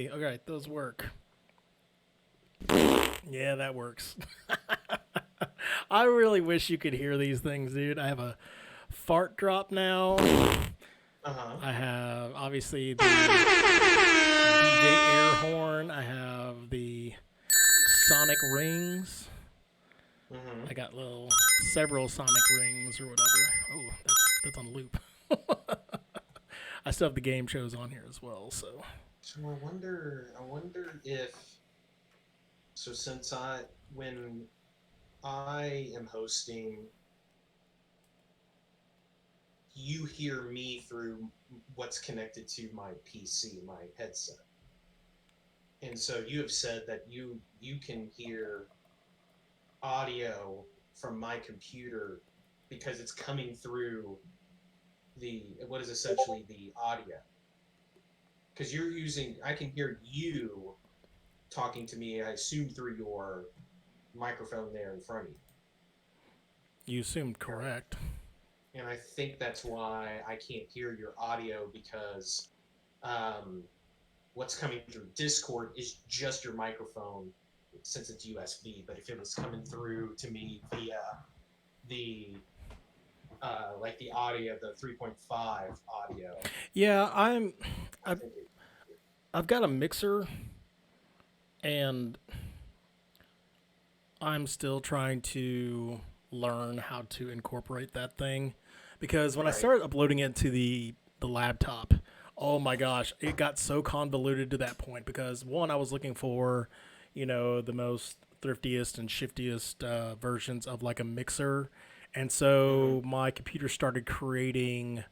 Okay, those work. Yeah, that works. I really wish you could hear these things, dude. I have a fart drop now. Uh-huh. I have obviously the DJ air horn. I have the sonic rings. Mm-hmm. I got several sonic rings or whatever. Oh, that's on loop. I still have the game shows on here as well. So So I wonder if so since when I am hosting, you hear me through what's connected to my PC, my headset. And so you have said that you can hear audio from my computer because it's coming through the what is essentially the audio. Because I can hear you talking to me, I assume through your microphone there in front of you. you assumed And correct. I think that's why I can't hear your audio because um, what's coming through Discord is just your microphone since it's USB. But if it was coming through to me via the like the audio, the 3.5 audio, Yeah, I I've think I've got a mixer, and I'm still trying to learn how to incorporate that thing because when I right. started uploading it to the laptop, oh my gosh, it got so convoluted to that point because one, I was looking for, the most thriftiest and shiftiest versions of like a mixer, and Mm-hmm. so my computer started creating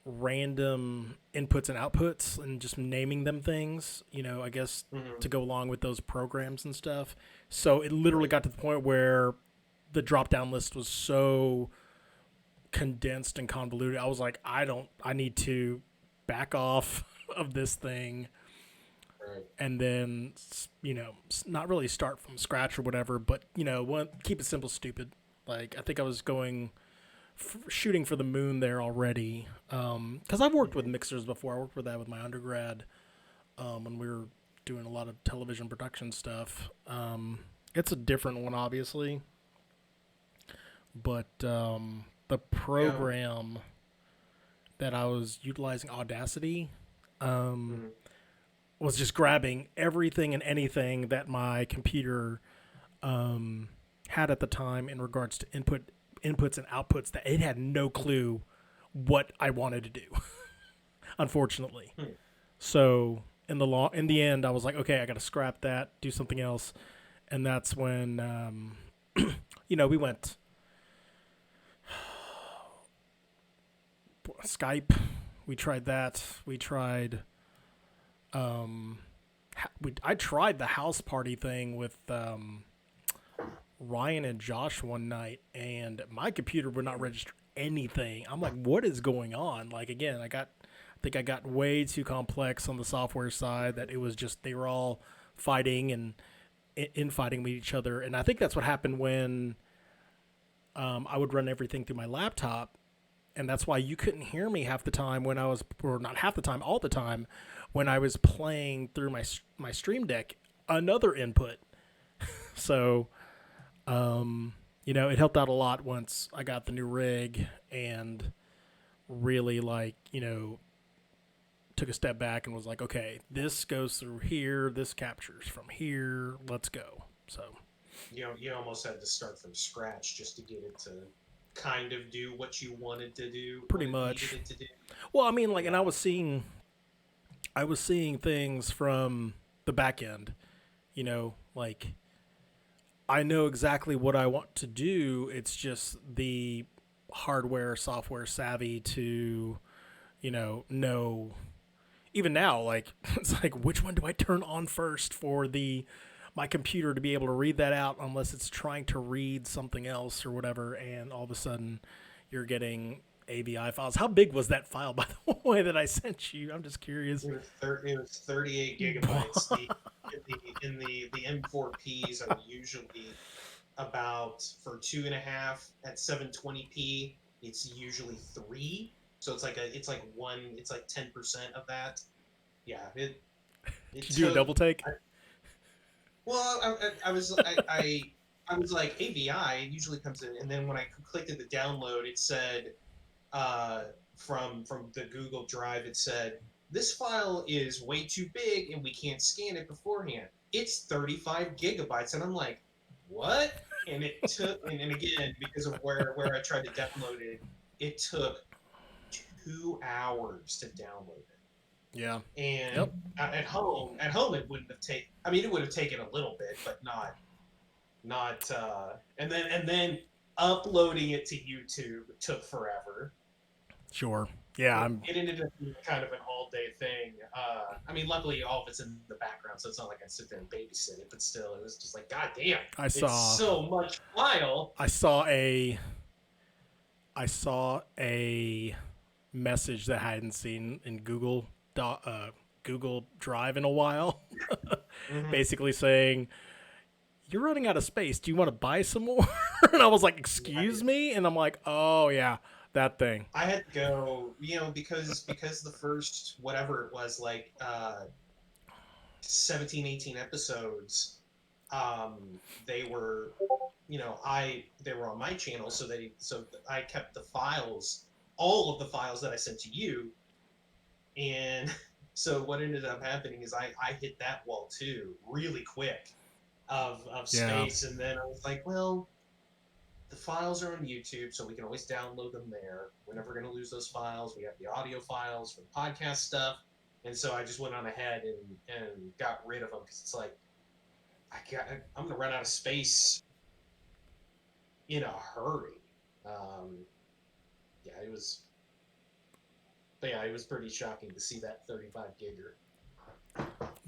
random inputs and outputs and just naming them things, I guess Mm-hmm. to go along with those programs and stuff. So it literally Right. got to the point where the drop down list was so condensed and convoluted. I was like, I need to back off of this thing Right. and then, not really start from scratch or whatever, but, keep it simple, stupid. Like, I think I was shooting for the moon there already. Because I've worked with Mm-hmm. mixers before. I worked with that with my undergrad when we were doing a lot of television production stuff. It's a different one, obviously, but the Yeah. program that I was utilizing, Audacity, um, Mm-hmm. was just grabbing everything and anything that my computer had at the time in regards to inputs and outputs that it had no clue what I wanted to do. Unfortunately, Hmm. so in the end, I was like, okay, I got to scrap that, do something else, and that's when we went Skype. We tried that. We tried. I tried the house party thing with Ryan and Josh one night, and my computer would not register anything. I'm like, what is going on? Like again, I think I got way too complex on the software side that it was just they were all fighting and infighting with each other, and I think that's what happened when I would run everything through my laptop, and that's why you couldn't hear me half the time when I was, or not half the time, all the time when I was playing through my Stream Deck, another input. So it helped out a lot once I got the new rig and really like, took a step back and was like, okay, this goes through here, this captures from here, let's go. So You almost had to start from scratch just to get it to kind of do what you wanted to do, pretty what it needed much. it to do. Well, I mean, like, and Yeah. I was seeing things from the back end, like I know exactly what I want to do. It's just the hardware, software savvy to, know even now, like it's like which one do I turn on first for the my computer to be able to read that out unless it's trying to read something else or whatever, and all of a sudden you're getting AVI files. How big was that file, by the way, that I sent you? I'm just curious. It was 38 gigabytes. The M4Ps are usually about for 2.5 at 720p. It's usually three, so it's like 10% of that. Yeah, It Did you do a double take? Well, I was like AVI. It usually comes in, and then when I clicked at the download, it said uh, from the Google Drive, it said this file is way too big and we can't scan it beforehand. It's 35 gigabytes, and I'm like, what? And it took, and again because of where I tried to download it, it took 2 hours to download it. Yeah. And Yep. at home it wouldn't have taken. I mean, it would have taken a little bit, but not. And then uploading it to YouTube took forever. Sure. Yeah. It ended up being kind of an all-day thing. I mean, luckily all of it's in the background, so it's not like I sit there and babysit it. But still, it was just like, God damn, it's so much file. I saw a message that I hadn't seen in Google Drive in a while, basically saying, "You're running out of space. Do you want to buy some more?" And I was like, "Excuse me," and I'm like, "Oh yeah, that thing." I had to go, because the first whatever it was, like 17, 18 episodes, they were, they were on my channel, so I kept the files, all of the files that I sent to you, and so what ended up happening is I hit that wall too, really quick, of space, and then I was like, well, the files are on YouTube, so we can always download them there. We're never going to lose those files. We have the audio files for the podcast stuff. And so I just went on ahead and got rid of them because it's like, I'm going to run out of space in a hurry. It was, but yeah, it was pretty shocking to see that 35 gigger.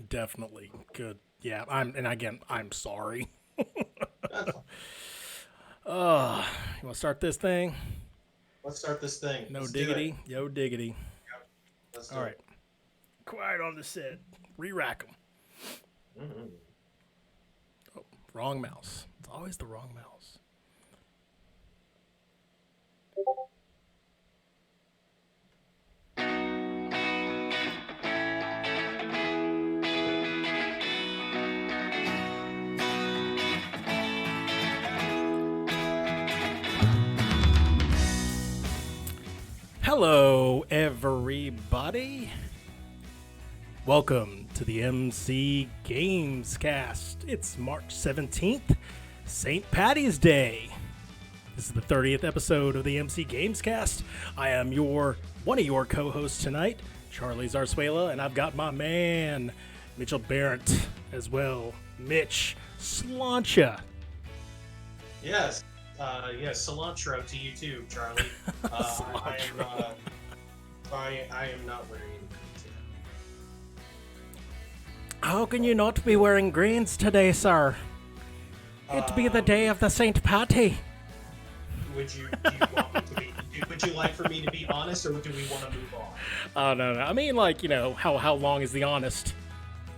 Definitely good. Yeah. I'm sorry. That's fine. You want to start this thing? Let's start this thing. No Let's diggity. Yo diggity. Yep. Let's do All it. right. Quiet on the set. Re-rack them. Mm-hmm. Oh, wrong mouse. It's always the wrong mouse. Hello, everybody. Welcome to the MC Gamescast. It's March 17th, St. Patty's Day. This is the 30th episode of the MC Gamescast. I am one of your co-hosts tonight, Charlie Zarzuela, and I've got my man, Mitchell Barrett, as well. Mitch Slancha. Yes. Cilantro to you too, Charlie. I am not wearing any greens today. How can you not be wearing greens today, sir? It be the day of the St. Patty. Would you want me to be? Would you like for me to be honest, or do we want to move on? Oh, no. I mean, like, how long is the honest?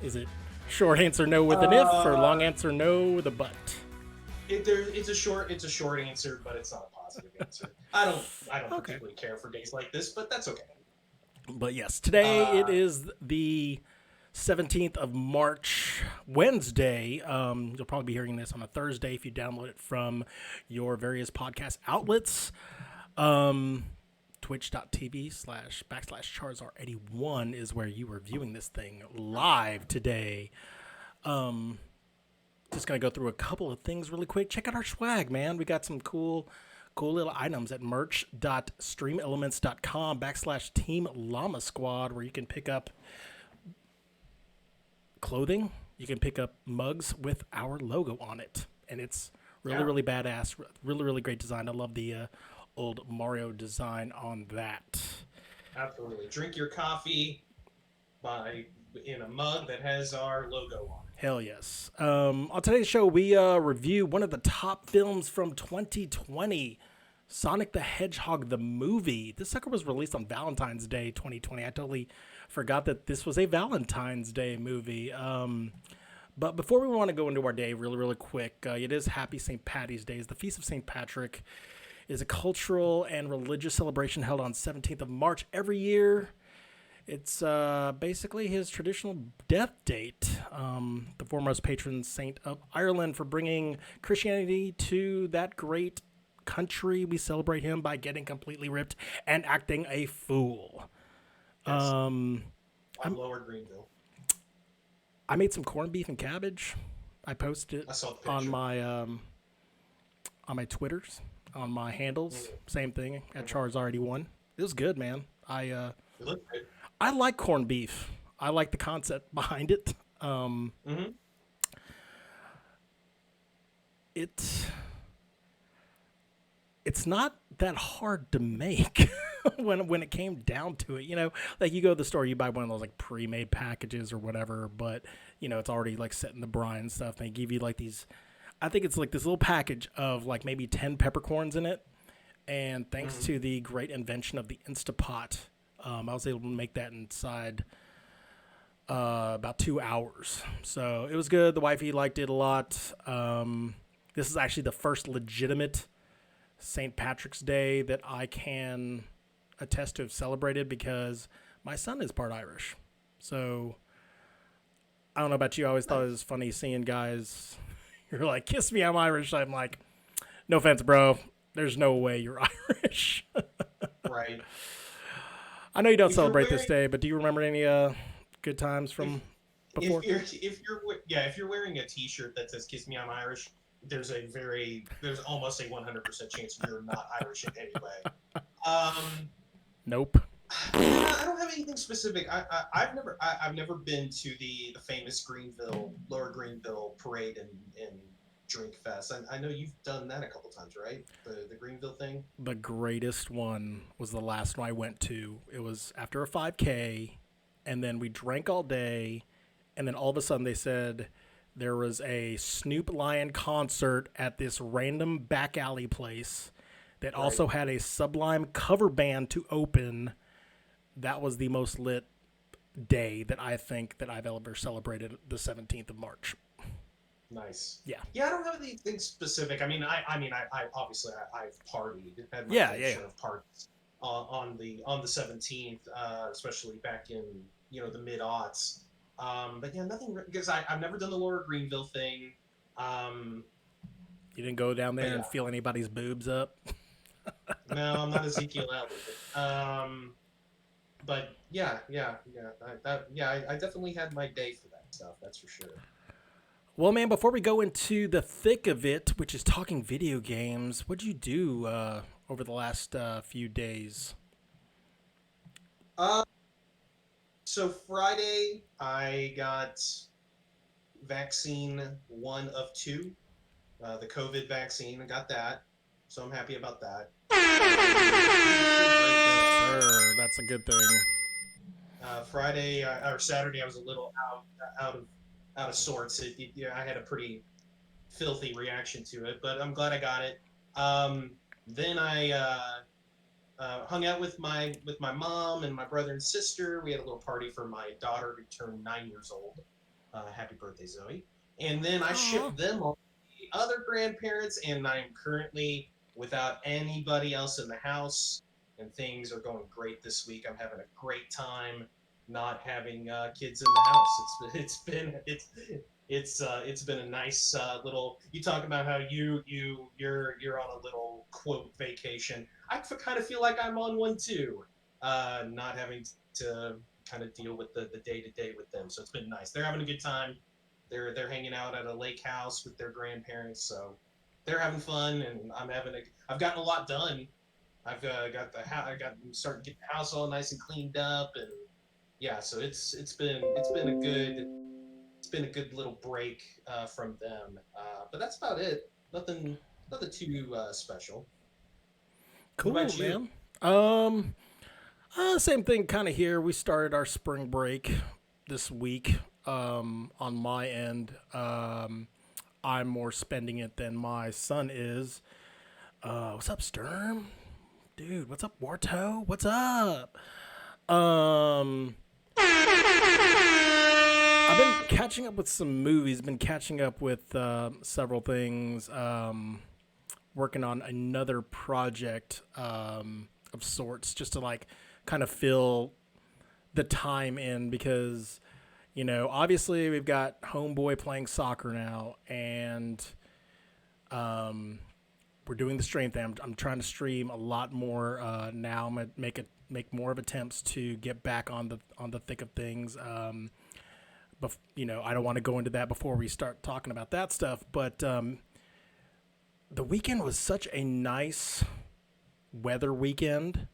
Is it short answer no with an if, or long answer no with a but? It's a short answer, but it's not a positive answer. I don't particularly care for days like this, but that's okay. But yes, today it is the 17th of March, Wednesday. You'll probably be hearing this on a Thursday if you download it from your various podcast outlets. Twitch.tv//Charizard81 is where you are viewing this thing live today. Just going to go through a couple of things really quick. Check out our swag, man. We got some cool little items at merch.streamelements.com/Team Llama Squad, where you can pick up clothing. You can pick up mugs with our logo on it. And it's really badass. Really, really great design. I love the old Mario design on that. Absolutely. Drink your coffee in a mug that has our logo on it. Hell yes. On today's show, we review one of the top films from 2020, Sonic the Hedgehog, the movie. This sucker was released on Valentine's Day 2020. I totally forgot that this was a Valentine's Day movie. But before we want to go into our day really, really quick, it is Happy St. Patty's Day. The Feast of St. Patrick is a cultural and religious celebration held on 17th of March every year. It's basically his traditional death date. The foremost patron saint of Ireland for bringing Christianity to that great country. We celebrate him by getting completely ripped and acting a fool. Yes. Um, On Lower Greenville. I made some corned beef and cabbage. I posted it I saw the on picture. my Twitters, on my handles. Mm-hmm. Same thing at Charizard81. It was good, man. It looked good. I like corned beef. I like the concept behind it. Mm-hmm. It's not that hard to make when it came down to it. You know, like you go to the store, you buy one of those like pre-made packages or whatever, but you know it's already like set in the brine and stuff. They give you like these. I think it's like this little package of like maybe 10 peppercorns in it, and thanks to the great invention of the Instapot, I was able to make that inside about 2 hours. So it was good. The wifey liked it a lot. This is actually the first legitimate St. Patrick's Day that I can attest to have celebrated because my son is part Irish. So I don't know about you. I always thought it was funny seeing guys. You're like, kiss me, I'm Irish. I'm like, no offense, bro. There's no way you're Irish. Right. I know you don't If you're celebrate this wearing- day, but do you remember any good times from before? If you're wearing a T-shirt that says "Kiss Me, I'm Irish," there's almost a 100% chance you're not Irish in any way. Nope. I don't have anything specific. I've never been to the famous Lower Greenville parade and drink fest. I know you've done that a couple times, right? The Greenville thing. The greatest one was the last one I went to. It was after a 5K, and then we drank all day, and then all of a sudden they said there was a Snoop Lion concert at this random back alley place that also had a Sublime cover band to open. That was the most lit day that I think that I've ever celebrated, the 17th of March. Nice. Yeah. Yeah, I don't have anything specific. I obviously I've partied, had my share of parties on the 17th, especially back in the mid-aughts. But yeah, nothing because I've never done the Lower Greenville thing. You didn't go down there and feel anybody's boobs up? No, I'm not Ezekiel Elliott. But yeah, I definitely had my day for that stuff. That's for sure. Well, man, before we go into the thick of it, which is talking video games, what'd you do over the last few days? So Friday, I got vaccine 1 of 2, the COVID vaccine. I got that, so I'm happy about that. Yes, sir. That's a good thing. Friday or Saturday, I was a little out of sorts. I had a pretty filthy reaction to it, but I'm glad I got it. Then I hung out with my mom and my brother and sister. We had a little party for my daughter who turned 9 years old. Happy birthday, Zoe! And then I shipped them all to the other grandparents, and I'm currently without anybody else in the house. And things are going great this week. I'm having a great time not having kids in the house. It's been a nice little. You talk about how you're on a little quote vacation. I kind of feel like I'm on one too, not having to kind of deal with the day to day with them. So it's been nice. They're having a good time. They're hanging out at a lake house with their grandparents, so they're having fun, and I've gotten a lot done. I've got the house. I got starting to get the house all nice and cleaned up, and yeah. So it's been a good little break from them. But that's about it. Nothing too special. Cool, what about you? man. Same thing kind of here. We started our spring break this week. On my end, I'm more spending it than my son is. What's up, Sturm? Dude, what's up, Warto? What's up? I've been catching up with some movies, been catching up with several things, working on another project of sorts, just to like kind of fill the time in because, obviously we've got homeboy playing soccer now, and we're doing the stream thing. I'm trying to stream a lot more now. I'm gonna make more of attempts to get back on the thick of things. I don't want to go into that before we start talking about that stuff, but the weekend was such a nice weather weekend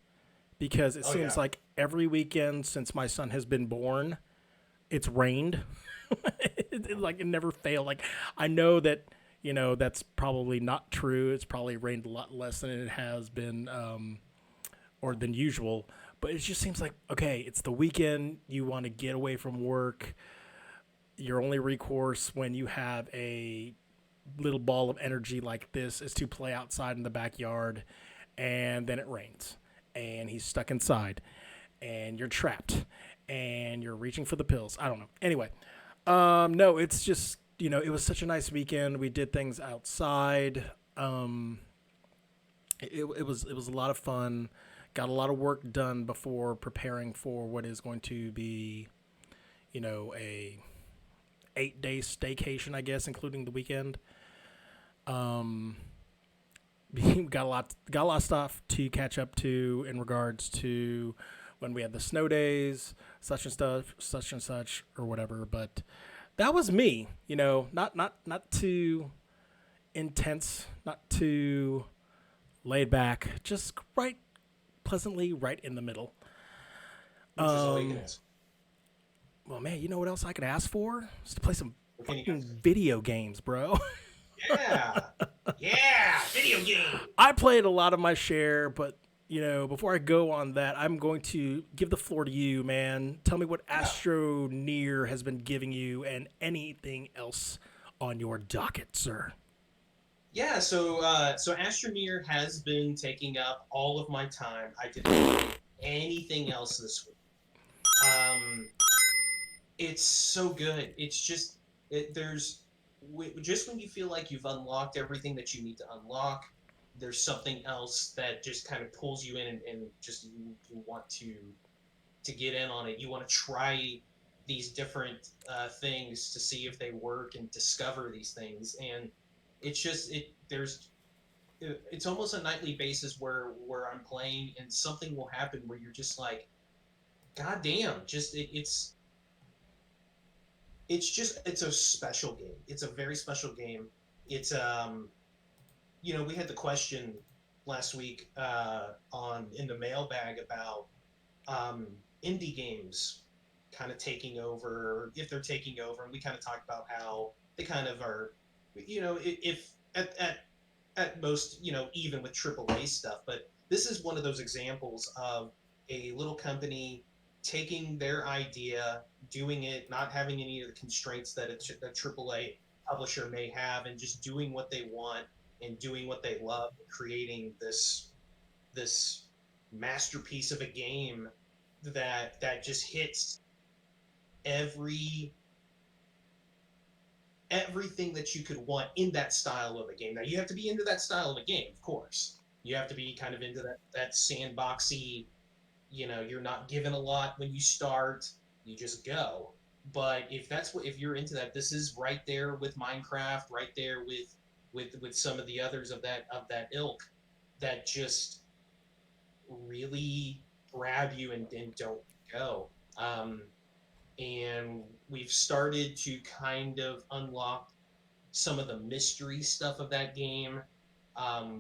because it seems like every weekend since my son has been born, it's rained. It never failed. Like, I know that, that's probably not true. It's probably rained a lot less than it has been, or than usual. But it just seems like, okay, it's the weekend. You want to get away from work. Your only recourse when you have a little ball of energy like this is to play outside in the backyard, and then it rains, and he's stuck inside, and you're trapped, and you're reaching for the pills. I don't know. Anyway, no, it's just, it was such a nice weekend. We did things outside. It was a lot of fun. Got a lot of work done before preparing for what is going to be, a 8-day staycation, I guess, including the weekend. Got a lot of stuff to catch up to in regards to when we had the snow days, such and such, or whatever. But that was me, not too intense, not too laid back, just pleasantly right in the middle. Which is all you can ask. Well, man, you know what else I could ask for? Is to play some fucking video games, bro. Yeah, video game. I played a lot of my share, but, before I go on that, I'm going to give the floor to you, man. Tell me what Astroneer has been giving you and anything else on your docket, sir. Yeah, so Astroneer has been taking up all of my time. I didn't do anything else this week. It's so good. It's just just when you feel like you've unlocked everything that you need to unlock, there's something else that just kind of pulls you in, and just you want to get in on it. You want to try these different things to see if they work and discover these things. And it's just it's almost a nightly basis where I'm playing and something will happen where you're just like, God damn, it's a special game. It's a very special game. It's we had the question last week in the mailbag about indie games kind of taking over, if they're taking over, and we kind of talked about how they kind of are, if at most, even with AAA stuff. But this is one of those examples of a little company taking their idea, doing it, not having any of the constraints that a AAA publisher may have, and just doing what they want and doing what they love, creating this masterpiece of a game that just hits everything that you could want in that style of a game. Now, you have to be into that style of a game, of course. You have to be kind of into that sandboxy, you're not given a lot when you start, you just go. But if you're into that, this is right there with Minecraft, right there with some of the others of that ilk that just really grab you and don't go. And we've started to kind of unlock some of the mystery stuff of that game,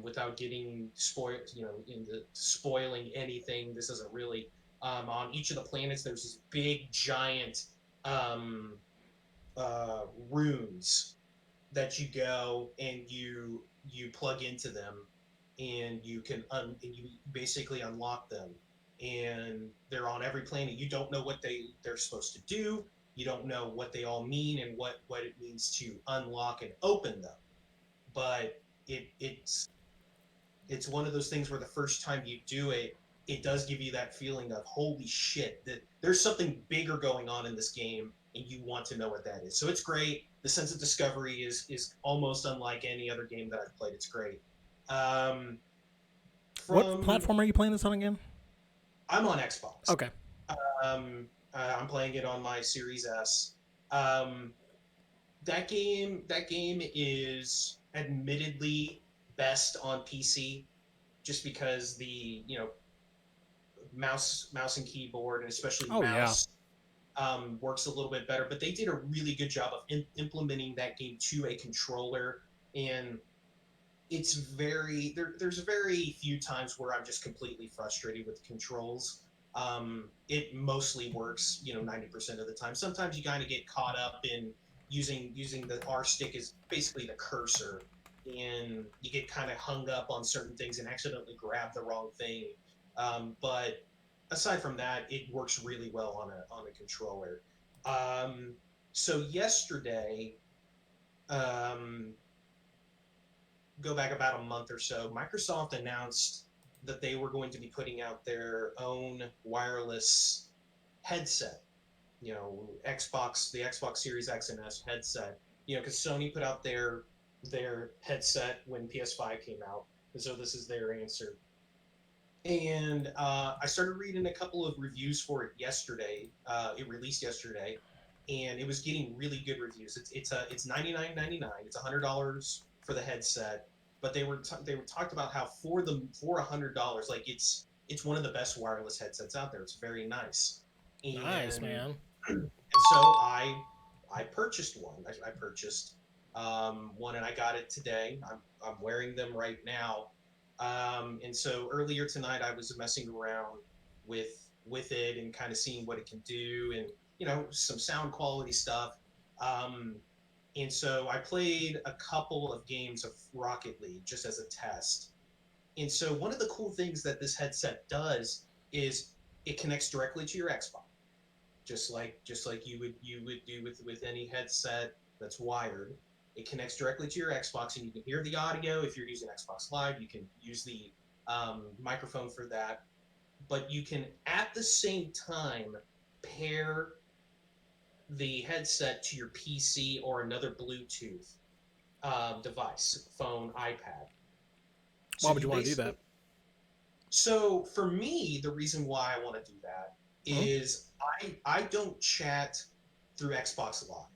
without getting spoiled, into spoiling anything. This isn't really on each of the planets. There's this big giant runes that you go and you plug into them, and you can and you basically unlock them, and they're on every planet. You don't know what they're supposed to do. You don't know what they all mean and what it means to unlock and open them. But it's one of those things where the first time you do it, it does give you that feeling of, holy shit, that there's something bigger going on in this game, and you want to know what that is. So it's great. The sense of discovery is almost unlike any other game that I've played. It's great. What platform are you playing this on again? I'm on Xbox. Okay. I'm playing it on my Series S. Um, that game is admittedly best on PC, just because the mouse and keyboard, and especially Oh yeah. mouse, works a little bit better. But they did a really good job of implementing that game to a controller, and it's there's very few times where I'm just completely frustrated with the controls. It mostly works, 90% of the time. Sometimes you kind of get caught up in using the R stick as basically the cursor, and you get kind of hung up on certain things and accidentally grab the wrong thing. But aside from that, it works really well on a controller. Um, so yesterday, um, go back about a month or so, Microsoft announced that they were going to be putting out their own wireless headset. The Xbox Series X and S headset. Because Sony put out their headset when PS5 came out, and so this is their answer. And I started reading a couple of reviews for it yesterday. It released yesterday, and it was getting really good reviews. It's $99.99. It's $100 for the headset, but they were talked about how for $100, like it's one of the best wireless headsets out there. It's very nice, Nice, and man. so I purchased one. I purchased one, and I got it today. I'm wearing them right now. And so earlier tonight, I was messing around with it and kind of seeing what it can do, and some sound quality stuff. Um, and so I played a couple of games of Rocket League just as a test. And so one of the cool things that this headset does is it connects directly to your Xbox, just like you would do with any headset that's wired. It connects directly to your Xbox, and you can hear the audio. If you're using Xbox Live, you can use the microphone for that. But you can at the same time pair the headset to your PC or another Bluetooth device, phone, iPad. So Why would you you want to do basically that? So for me, the reason why I want to do that Hmm? is I don't chat through Xbox Live.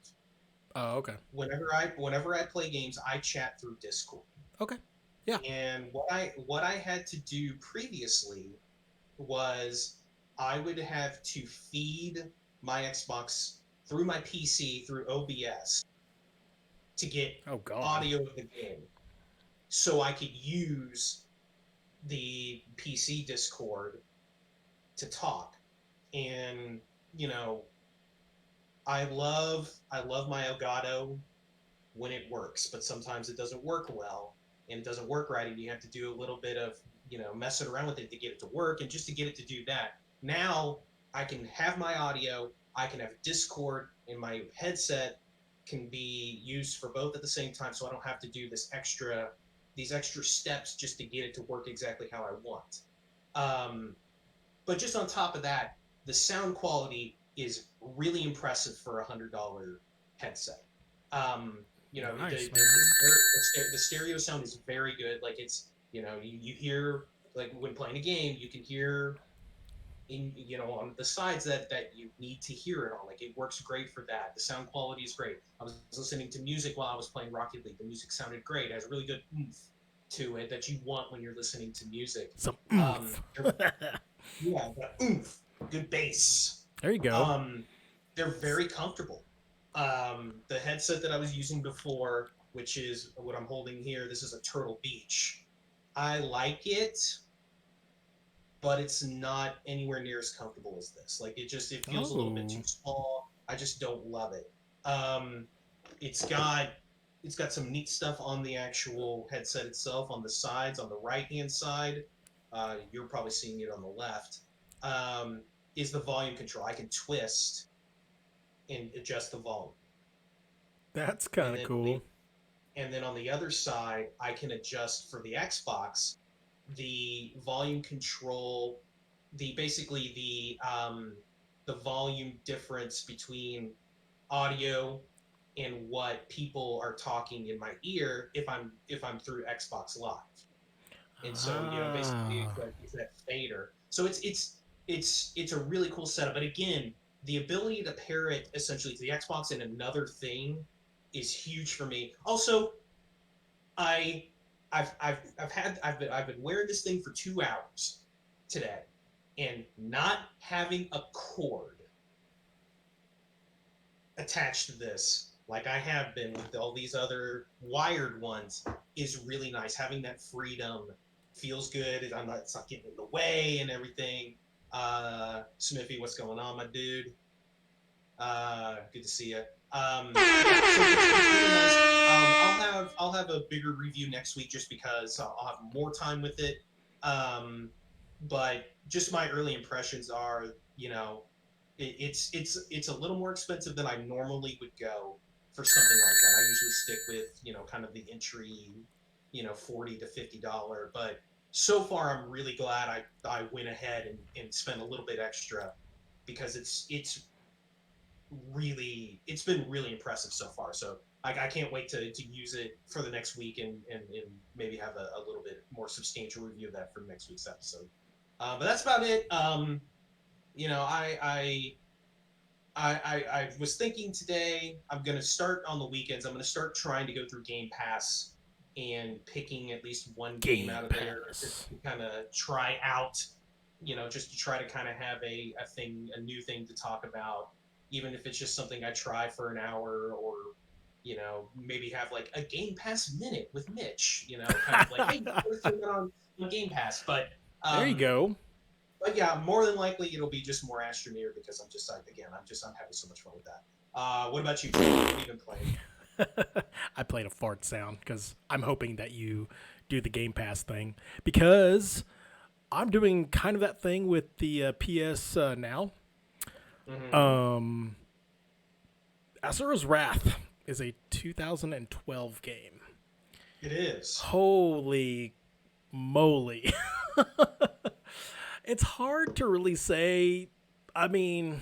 Oh, okay. Whenever I play games, I chat through Discord. Okay. Yeah. And what I had to do previously was I would have to feed my Xbox through my PC through OBS to get Oh God. audio of the game, so I could use the PC Discord to talk. And you know, I love my Elgato when it works, but sometimes it doesn't work well, and it doesn't work right, and you have to do a little bit of messing around with it to get it to work. And just to get it to do that, now I can have my audio, I can have Discord, and my headset can be used for both at the same time, so I don't have to do these extra steps just to get it to work exactly how I want. But just on top of that, the sound quality is really impressive for $100 headset. Nice, The stereo sound is very good. Like you hear, like when playing a game, you can hear on the sides that you need to hear it on. Like it works great for that. The sound quality is great. I was listening to music while I was playing Rocket League. The music sounded great. It has really good oomph to it that you want when you're listening to music. Some Um, oomph. yeah, the oomph, good bass. There you go. Um, they're very comfortable. The headset that I was using before, which is what I'm holding here, this is a Turtle Beach. I like it, but it's not anywhere near as comfortable as this. Like it feels a little bit Oh, too small. I just don't love it. Um, it's got it's got some neat stuff on the actual headset itself, on the sides, on the right hand side. You're probably seeing it on the left. Um, is the volume control? I can twist and adjust the volume, that's and kind of then cool. on the other side, I can adjust for the Xbox the volume control, the volume difference between audio and what people are talking in my ear if I'm through Xbox Live. And so basically Ah. it's that fader. So it's a really cool setup. But again, the ability to pair it essentially to the Xbox and another thing is huge for me. Also, I I've been wearing this thing for 2 hours today, and not having a cord attached to this like I have been with all these other wired ones is really nice. Having that freedom feels good. It's not getting in the way and everything. Smithy, what's going on, my dude? Good to see you. Yeah, so it's really nice. I'll have a bigger review next week just because I'll have more time with it. Um, but just my early impressions are, it's a little more expensive than I normally would go for something like that. I usually stick with kind of the entry, $40 to $50. But so far, I'm really glad I went ahead and spent a little bit extra because it's been really impressive so far. So I can't wait to use it for the next week and maybe have a little bit more substantial review of that for next week's episode. But that's about it. You know, I was thinking today I'm gonna start on the weekends. I'm gonna start trying to go through Game Pass and picking at least one game out of there just to kind of try out. Just to try to kind of have a new thing to talk about, even if it's just something I try for an hour or maybe have like a Game Pass minute with Mitch. Kind of like, hey, what's going on Game Pass? But There you go. but yeah, more than likely it'll be just more Astroneer because I'm having so much fun with that. What about you, Jay? What have you been playing? I played a fart sound because I'm hoping that you do the Game Pass thing because I'm doing kind of that thing with the PS Now. Mm-hmm. Asura's Wrath is a 2012 game. It is. Holy moly. It's hard to really say. I mean,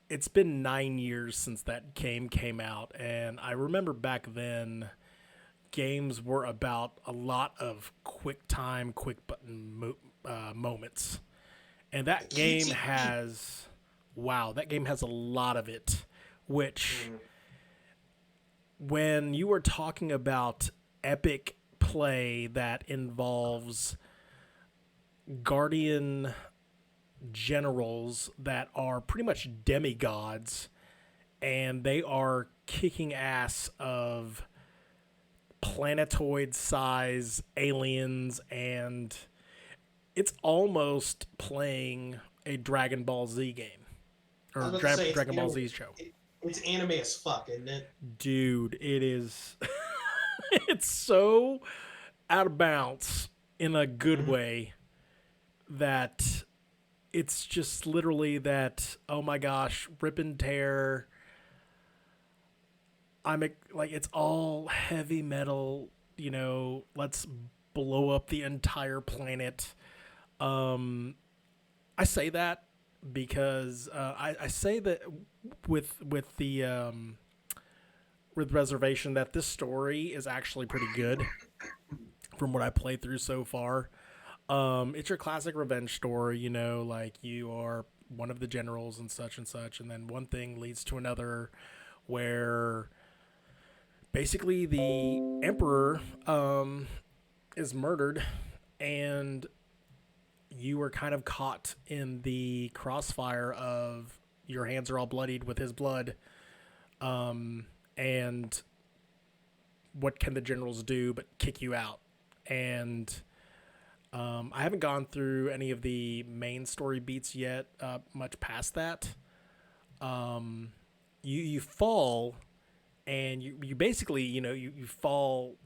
it's been 9 years since that game came out, and I remember back then games were about a lot of quick time, quick button moments. And that game has, wow, that game has a lot of it, which Mm. when you are talking about epic play that involves guardian generals that are pretty much demigods and they are kicking ass of planetoid size aliens, and it's almost playing a Dragon Ball Z game I or was about to say Dragon Ball Z show. it's anime as fuck, isn't it? Dude, it is. It's so out of bounds in a good Mm-hmm. way that it's just literally that, oh my gosh, rip and tear. Like, it's all heavy metal, let's blow up the entire planet. I say that because I say that with the with reservation that this story is actually pretty good from what I played through so far. It's your classic revenge story, like you are one of the generals and such, and then one thing leads to another where basically the emperor is murdered and you were kind of caught in the crossfire of your hands are all bloodied with his blood. And what can the generals do but kick you out? And I haven't gone through any of the main story beats yet, much past that. You fall, and you basically, you fall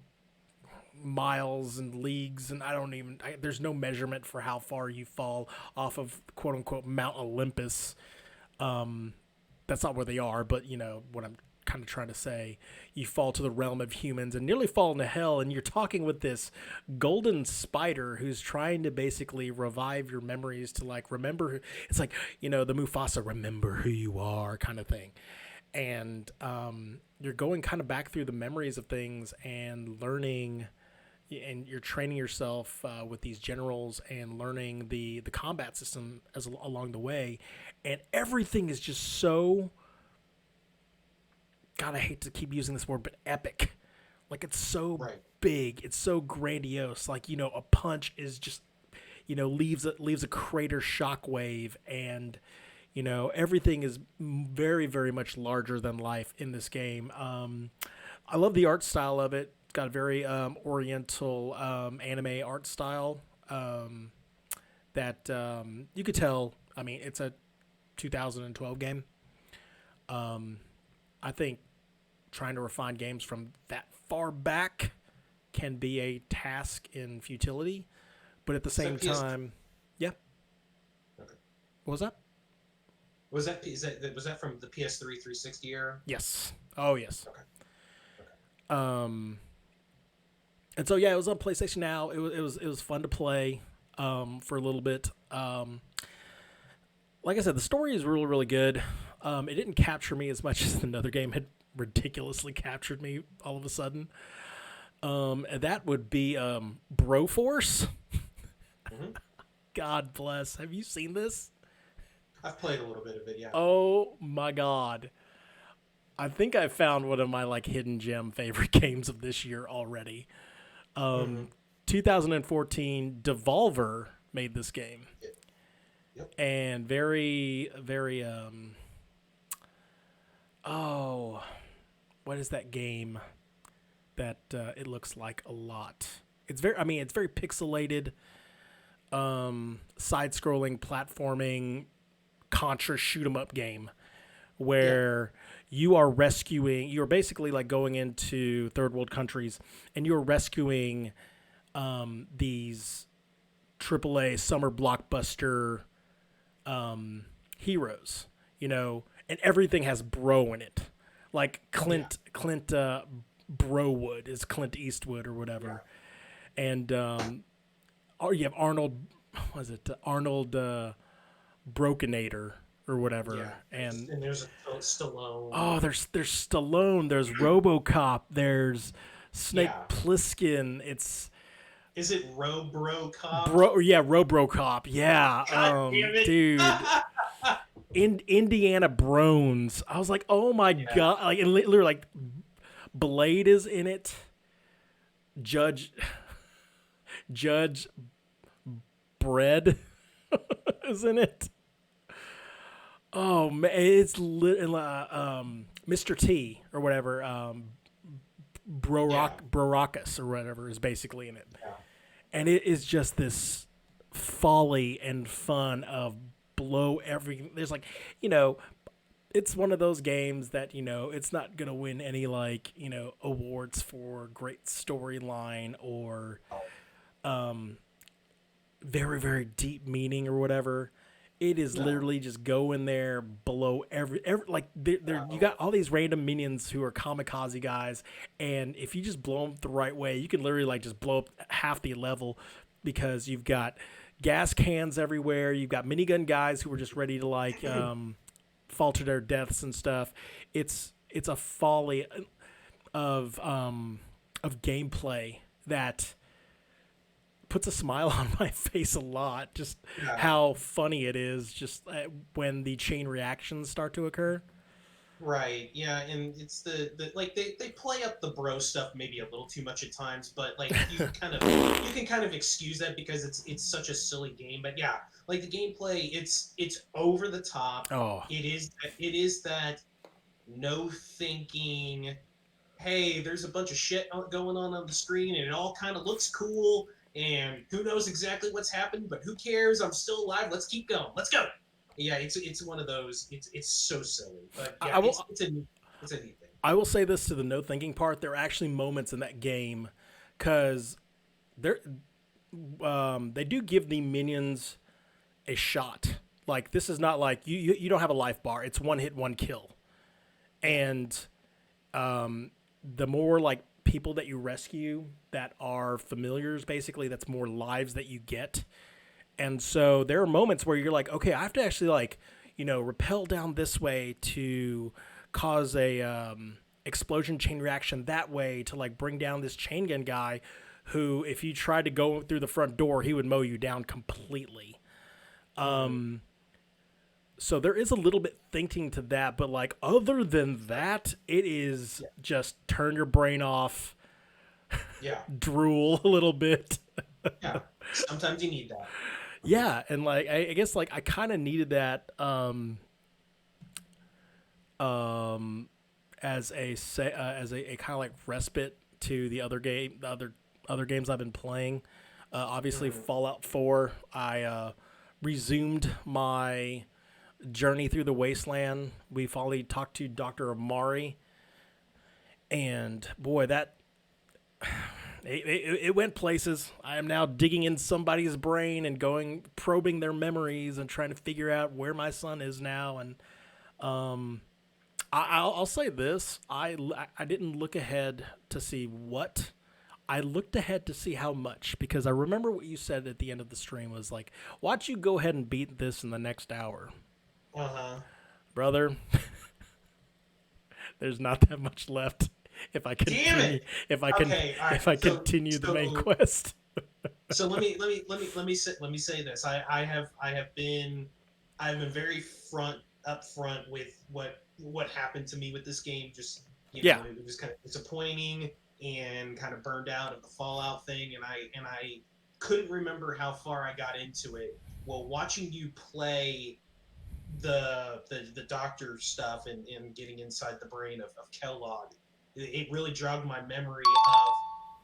miles and leagues, and there's no measurement for how far you fall off of quote unquote Mount Olympus. That's not where they are, but what I'm kind of trying to say. You fall to the realm of humans and nearly fall into hell, and you're talking with this golden spider who's trying to basically revive your memories to like remember. It's like, the Mufasa remember who you are kind of thing. And you're going kind of back through the memories of things and learning, and you're training yourself with these generals and learning the combat system along the way. and everything is just so, God, I hate to keep using this word, but epic. Like, it's so big, it's so grandiose. Like, a punch is just, leaves a crater shockwave, and everything is very, very much larger than life in this game. I love the art style of it. It's got a very oriental anime art style that you could tell. I mean, it's a 2012 game. I think trying to refine games from that far back can be a task in futility, but at the same time, yeah. Okay. What was that? Was that from the PS3 360 era? Yes. Oh, yes. Okay. And so yeah, it was on PlayStation Now. It was fun to play for a little bit. Like I said, the story is really, really good. It didn't capture me as much as another game had ridiculously captured me all of a sudden. And that would be Broforce. Mm-hmm. God bless. Have you seen this? I've played a little bit of it, yeah. Oh my God. I think I found one of my hidden gem favorite games of this year already. 2014, Devolver made this game. Yep. And very, very, what is that game that it looks like a lot? It's very pixelated, side-scrolling, platforming, Contra shoot-'em-up game where you're basically going into third world countries and you're rescuing these AAA summer blockbuster heroes, and everything has bro in it. Like Clint Browood is Clint Eastwood or whatever. Yeah. And you have Arnold Brokenator or whatever. Yeah. And there's Stallone. Oh, there's Stallone, there's RoboCop, there's Snake Plissken. Is it RoBroCop? RoBroCop. Yeah. God damn it. Dude. Indiana Brones. I was like, oh my God. And literally Blade is in it. Judge Bread is in it. Oh man, it's Mr. T or whatever. Broracus or whatever is basically in it. Yeah. And it is just this folly and fun of blow everything. There's it's one of those games that, it's not going to win any awards for great storyline or very, very deep meaning or whatever. It is literally just go in there, blow every you got all these random minions who are kamikaze guys, and if you just blow them the right way, you can literally just blow up half the level because you've got gas cans everywhere. You've got minigun guys who are just ready to fall to their deaths and stuff. It's a folly of gameplay that puts a smile on my face a lot. Just how funny it is just when the chain reactions start to occur. Right. Yeah, and it's the they play up the bro stuff maybe a little too much at times, but you can kind of excuse that because it's such a silly game. But yeah, the gameplay, it's over the top. Oh. It is that no thinking. Hey, there's a bunch of shit going on the screen, and it all kind of looks cool. And who knows exactly what's happened, but who cares? I'm still alive. Let's keep going. Let's go. Yeah, it's one of those. It's so silly, but yeah, it's a neat thing. I will say this to the no thinking part. There are actually moments in that game because they do give the minions a shot. This is not you don't have a life bar. It's one hit, one kill, and the more people that you rescue that are familiars, basically, that's more lives that you get. And so there are moments where you're okay, I have to actually rappel down this way to cause a explosion chain reaction that way to bring down this chain gun guy who, if you tried to go through the front door, he would mow you down completely. So there is a little bit thinking to that, but like other than that, it is just turn your brain off, Yeah. drool a little bit. Yeah. Sometimes you need that. Yeah, and like I guess like I kind of needed that as a kind of like respite to the other games I've been playing. Obviously, Fallout 4. I resumed my journey through the wasteland. We finally talked to Dr. Amari, and boy, that it went places. I am now digging in somebody's brain and probing their memories and trying to figure out where my son is now. And I'll say this: I didn't look ahead to see what. I looked ahead to see how much, because I remember what you said at the end of the stream was like, "Why don't you go ahead and beat this in the next hour?" Brother, there's not that much left. If I continue, Damn it! if I can, Okay, all right. if I continue the main quest. So let me say this. I've been very upfront with what happened to me with this game. Just know, it was kind of disappointing and kind of burned out of the Fallout thing, and I couldn't remember how far I got into it. Well, watching you play the doctor stuff and getting inside the brain of Kellogg, it really jogged my memory of,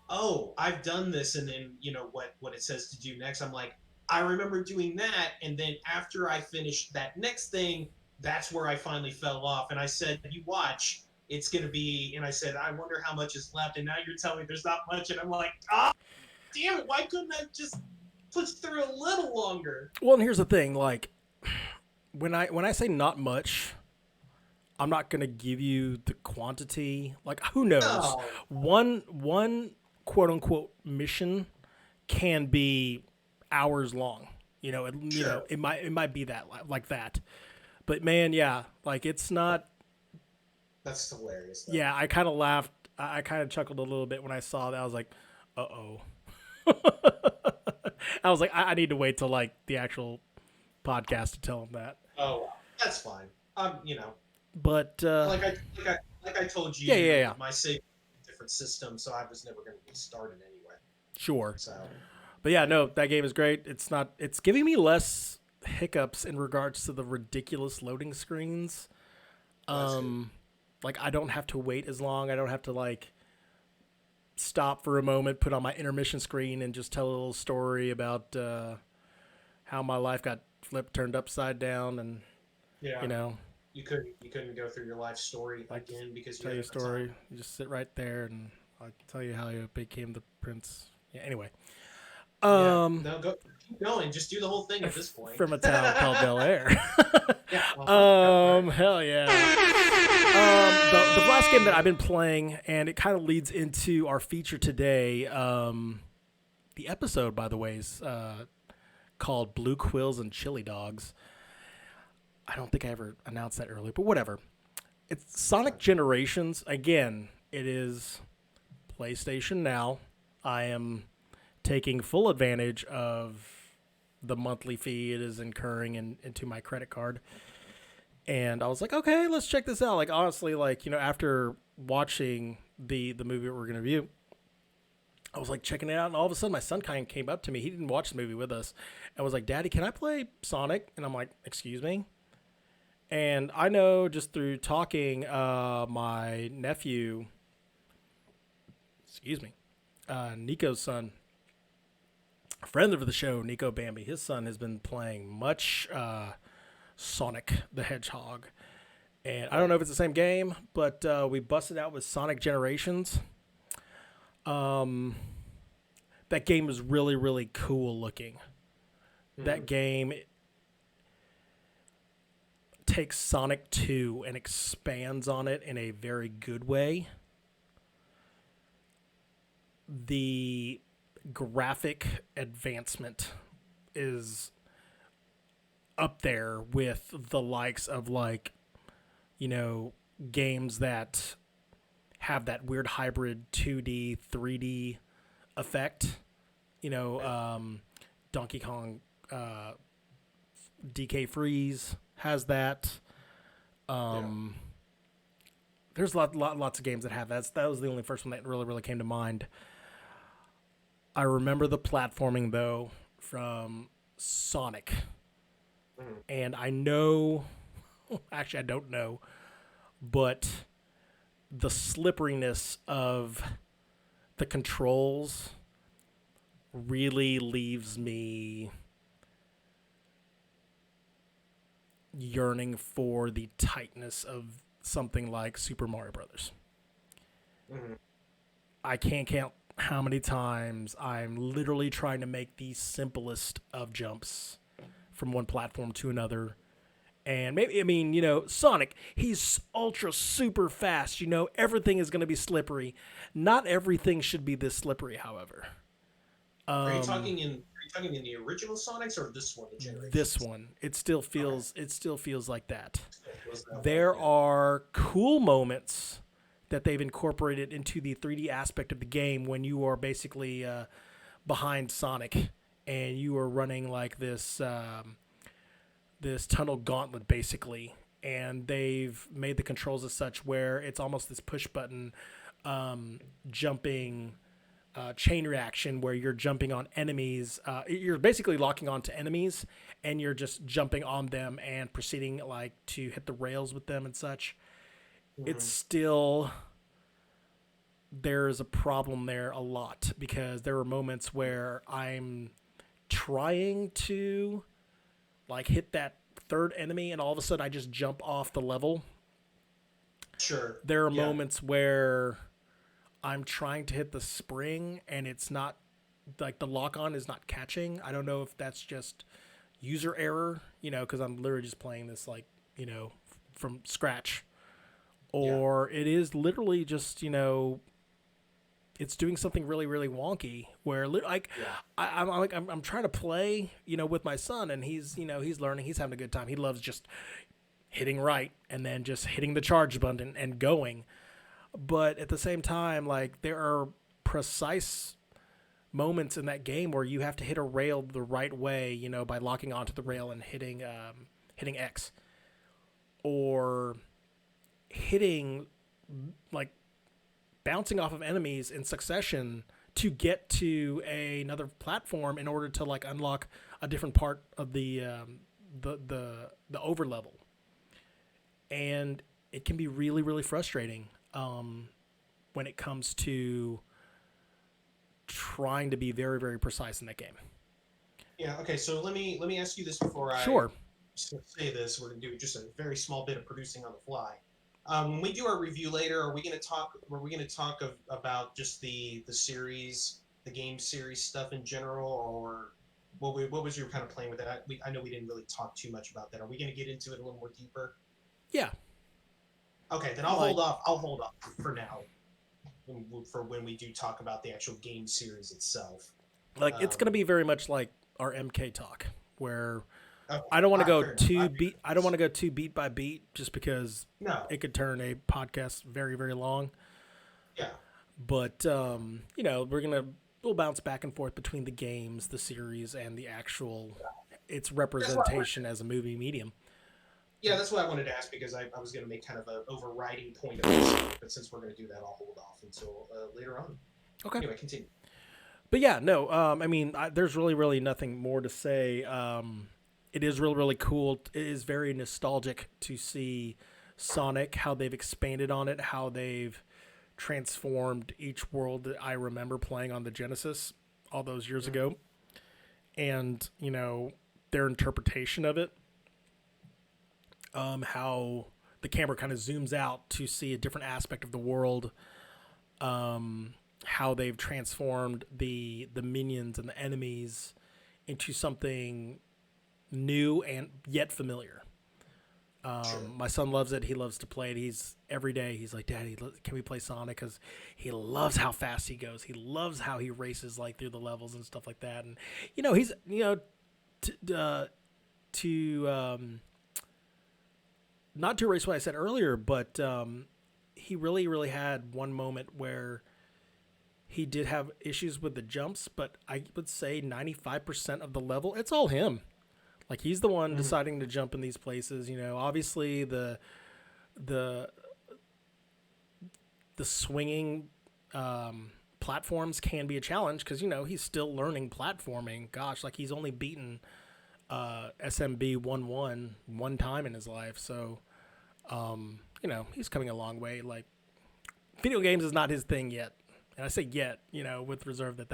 oh, I've done this, and then what it says to do next. I'm like, I remember doing that, and then after I finished that next thing, that's where I finally fell off. And I said, you watch, it's gonna be. And I said, I wonder how much is left. And now you're telling me there's not much, and I'm like, damn it, why couldn't I just push through a little longer? Well, and here's the thing, like when I say not much, I'm not gonna give you the quantity. Like, who knows? No. One quote unquote mission can be hours long. It might be that like that. But man, yeah, like it's not. That's hilarious, though. Yeah, I kind of laughed. I kind of chuckled a little bit when I saw that. I was like, uh-oh. I was like, I need to wait till like the actual podcast to tell him that. Oh, that's fine. But like I told you, yeah. My save different system, so I was never going to be started anyway. Sure. So, but yeah, no, that game is great. It's giving me less hiccups in regards to the ridiculous loading screens. Like I don't have to wait as long. I don't have to like stop for a moment, put on my intermission screen, and just tell a little story about how my life got turned upside down, and you couldn't go through your life story again because you tell your story. You just sit right there, and I'll tell you how you became the prince. Yeah. Anyway. No, keep going. Just do the whole thing at this point. From a town called Bel Air. Hell yeah. The last game that I've been playing, and it kind of leads into our feature today. The episode, by the way, is called Blue Quills and Chili Dogs. I don't think I ever announced that earlier, but whatever. It's Sonic Generations. Again, it is PlayStation Now. I am taking full advantage of the monthly fee it is incurring into my credit card. And I was like, okay, let's check this out. Like, honestly, like, after watching the movie we're going to review, I was like checking it out. And all of a sudden my son kind of came up to me. He didn't watch the movie with us. And was like, Daddy, can I play Sonic? And I'm like, excuse me? And I know just through talking, my nephew, Nico's son, a friend of the show, Nico Bambi, his son has been playing much Sonic the Hedgehog. And I don't know if it's the same game, but we busted out with Sonic Generations. That game was really, really cool looking. That game takes Sonic 2 and expands on it in a very good way. The graphic advancement is up there with the likes of games that have that weird hybrid 2D, 3D effect. Donkey Kong, DK Freeze, has that. Um, There's lots of games that have that. That was the only first one that really came to mind. I remember the platforming though from Sonic, Mm. and I know, actually I don't know, but the slipperiness of the controls really leaves me yearning for the tightness of something like Super Mario Brothers. Mm. I can't count how many times I'm literally trying to make the simplest of jumps from one platform to another. And maybe, I mean, Sonic, he's ultra super fast. Everything is going to be slippery. Not everything should be this slippery, however. Are you talking in the original Sonics or this one, the This Generations? one, Okay. it still feels like that. Still feels that way. There Yeah. are cool moments that they've incorporated into the 3D aspect of the game when you are basically behind Sonic and you are running like this tunnel gauntlet basically, and they've made the controls as such where it's almost this push button jumping chain reaction where you're jumping on enemies. You're basically locking onto enemies and you're just jumping on them and proceeding like to hit the rails with them and such. It's Mm. still, there's a problem there a lot because there are moments where I'm trying to like hit that third enemy and all of a sudden I just jump off the level. Sure. There are Yeah. moments where I'm trying to hit the spring and it's not, like, the lock on is not catching. I don't know if that's just user error, because I'm literally just playing this like, from scratch, Yeah. or it is literally just, it's doing something really wonky where like Yeah. I'm trying to play, with my son, and he's learning, he's having a good time. He loves just hitting right and then just hitting the charge button and going. But at the same time, like, there are precise moments in that game where you have to hit a rail the right way, by locking onto the rail and hitting X, or hitting, like, bouncing off of enemies in succession to get to another platform in order to like unlock a different part of the over level. And it can be really frustrating when it comes to trying to be very precise in that game. Yeah. Okay. So let me ask you this before I Sure. say this. We're gonna do just a very small bit of producing on the fly. When we do our review later, are we gonna talk? Are we gonna talk about just the series, the game series stuff in general, or what was your kind of playing with that? I know we didn't really talk too much about that. Are we gonna get into it a little more deeper? Yeah. Okay, then I'll Like hold off. I'll hold off for now, for when we do talk about the actual game series itself. it's going to Um, be very much like our MK talk, where okay. I don't want All to right, go fair enough. too beat. I don't want to go too beat by beat, just because No. it could turn a podcast very long. Yeah. But we'll bounce back and forth between the games, the series, and the actual its That's what representation as a movie medium. Yeah, that's what I wanted to ask because I was going to make kind of an overriding point of this, but since we're going to do that, I'll hold off until later on. Okay. Anyway, continue. But yeah, no. I mean, there's really nothing more to say. It is really cool. It is very nostalgic to see Sonic, how they've expanded on it, how they've transformed each world that I remember playing on the Genesis all those years ago, and their interpretation of it. How the camera kind of zooms out to see a different aspect of the world. How they've transformed the minions and the enemies into something new and yet familiar. Sure. My son loves it. He loves to play it. He's every day. He's like, "Daddy, can we play Sonic?" Because he loves how fast he goes. He loves how he races like through the levels and stuff like that. And he's to not to erase what I said earlier, but he really had one moment where he did have issues with the jumps, but I would say 95% of the level, it's all him. Like he's the one deciding to jump in these places. You know, obviously the swinging platforms can be a challenge because you know he's still learning platforming. Gosh, like he's only beaten SMB 1 time in his life, so you know he's coming a long way. Like video games is not his thing yet, and I say yet, you know, with reserve that